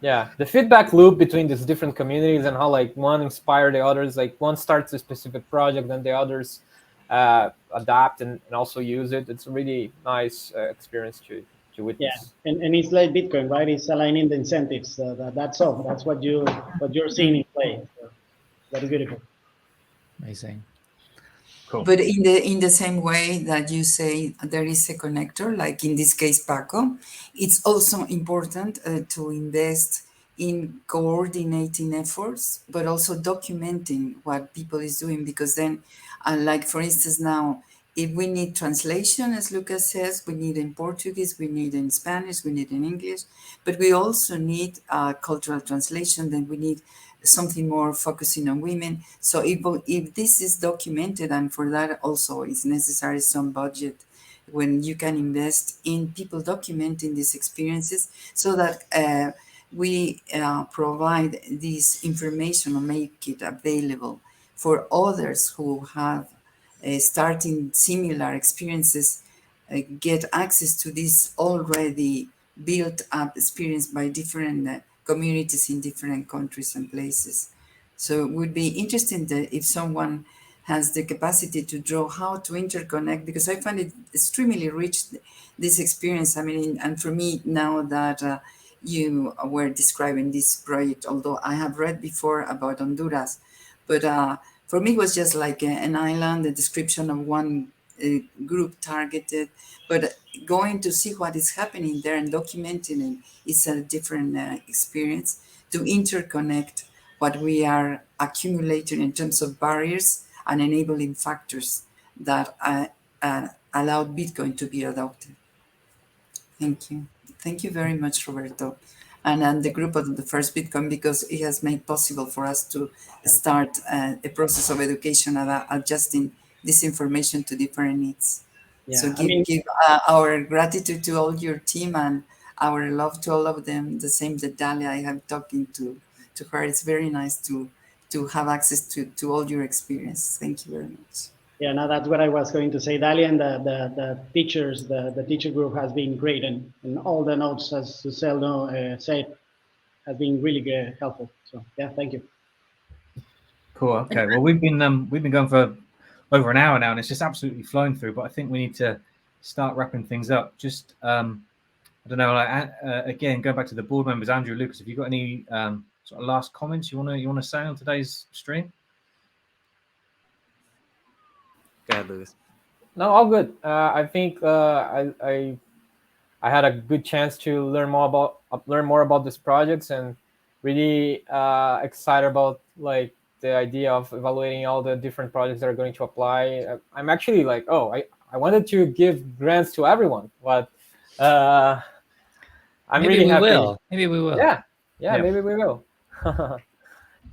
Yeah, the feedback loop between these different communities, and how like one inspire the others, like one starts a specific project, then the others adapt and also use it. It's a really nice experience to Yeah, witness. and it's like Bitcoin, right? It's aligning the incentives. That's all. That's what you're seeing in play. So, very beautiful. Amazing. Cool. But in the same way that you say there is a connector, like in this case Paco, it's also important to invest in coordinating efforts, but also documenting what people is doing, because then, like for instance now, if we need translation, as Lucas says, we need in Portuguese, we need in Spanish, we need in English, but we also need cultural translation, then we need something more focusing on women. So if this is documented, and for that also is necessary some budget, when you can invest in people documenting these experiences, so that we provide this information or make it available for others who have starting similar experiences, get access to this already built up experience by different communities in different countries and places. So it would be interesting that if someone has the capacity to draw how to interconnect, because I find it extremely rich, this experience. I mean, and for me now that you were describing this project, although I have read before about Honduras, but for me it was just like an island, a description of one group targeted, but going to see what is happening there and documenting it is a different experience to interconnect what we are accumulating in terms of barriers and enabling factors that allowed Bitcoin to be adopted. Thank you. Thank you very much, Roberto. And the group of the first Bitcoin, because it has made possible for us to start a process of education and adjusting this information to different needs. Yeah, So I mean, give our gratitude to all your team and our love to all of them. The same that Dalia, I have talking to her. It's very nice to have access to all your experience. Thank you very much. yeah, no, that's what I was going to say. Dalian, the teachers, the teacher group has been great, and all the notes, as Suselno said, has been really helpful. So yeah, thank you. Cool. Okay. Well, we've been going for over an hour now, and it's just absolutely flowing through. But I think we need to start wrapping things up. Just I don't know. Like again, going back to the board members, Andrew, Lucas, have you got any sort of last comments you want to say on today's stream? Go ahead, Lucas. No, all good. I think I had a good chance to learn more about these projects, and really excited about like the idea of evaluating all the different projects that are going to apply. I'm actually like, I wanted to give grants to everyone, but I'm Maybe really we happy. will. Maybe we will. Yeah, maybe we will.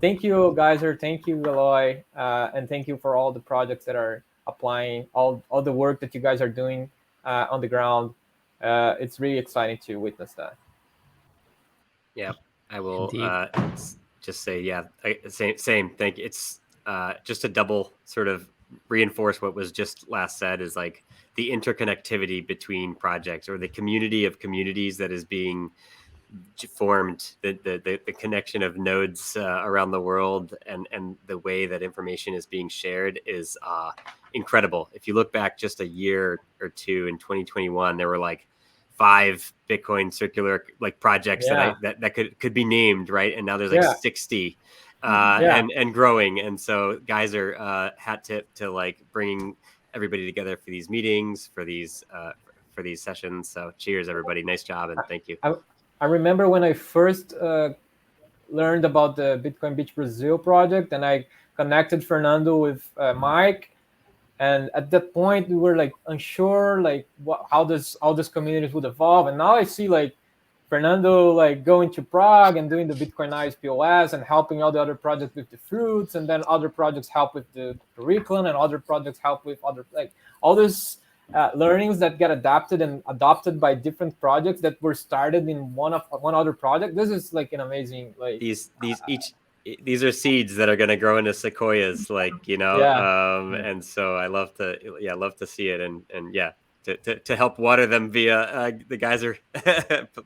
Thank you, Geyser. Thank you, Eloy, and thank you for all the projects that are applying, all the work that you guys are doing on the ground. It's really exciting to witness that. Yeah, I will just say, same. Thank you. It's just to double sort of reinforce what was just last said, is like the interconnectivity between projects, or the community of communities that is being formed, the connection of nodes around the world, and the way that information is being shared is incredible. If you look back just a year or two, in 2021, there were like 5 Bitcoin circular like projects that could be named, right? And now there's like 60 and growing. And so Geyser, hat tip to like bringing everybody together for these meetings, for these sessions. So cheers, everybody. Nice job, and thank you. I remember when I first learned about the Bitcoin Beach Brazil project, and I connected Fernando with Mike. And at that point, we were like unsure, like how all these communities would evolve. And now I see like Fernando like going to Prague and doing the Bitcoinized POS and helping all the other projects with the fruits, and then other projects help with the curriculum, and other projects help with other like all these learnings that get adopted by different projects that were started in one other project. This is like an amazing like these are seeds that are going to grow into sequoias, like and so I love to see it, and to help water them via the Geyser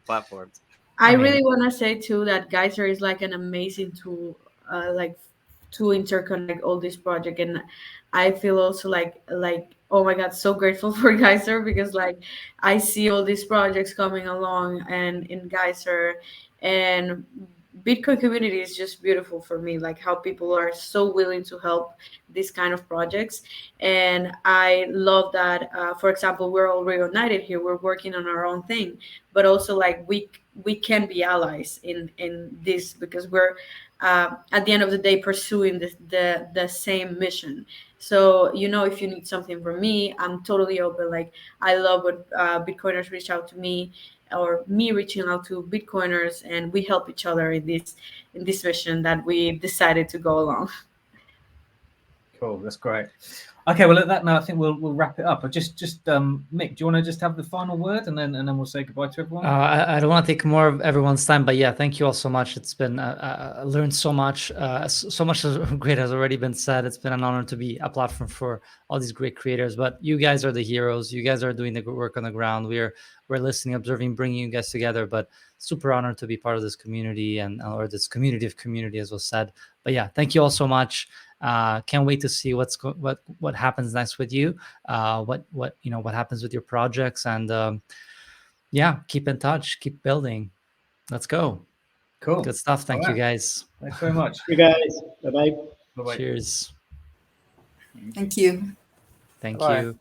platforms. I really want to say too that Geyser is like an amazing tool, like to interconnect all these projects, and I feel also like oh my god, so grateful for Geyser, because like I see all these projects coming along and in Geyser, and Bitcoin community is just beautiful for me, like how people are so willing to help these kind of projects. And I love that, for example, we're all reunited here, we're working on our own thing, but also like we can be allies in this, because we're at the end of the day pursuing the same mission. So if you need something from me, I'm totally open. Like I love when Bitcoiners reach out to me, or me reaching out to Bitcoiners, and we help each other in this mission that we decided to go along. Cool, that's great. Okay, well, at that note, I think we'll wrap it up. But just Mick, do you want to just have the final word, and then we'll say goodbye to everyone? I don't want to take more of everyone's time, but yeah, thank you all so much. It's been I learned so much. So much great has already been said. It's been an honor to be a platform for all these great creators. But you guys are the heroes. You guys are doing the good work on the ground. We're listening, observing, bringing you guys together. But super honored to be part of this community or this community of community, as was said. But yeah, thank you all so much. Can't wait to see what happens next with you. What happens with your projects, and yeah, keep in touch, keep building. Let's go. Cool. Good stuff. Thank you, guys. Thanks very much. You guys. Bye bye. Bye-bye. Cheers. Thank you. Thank Bye. you.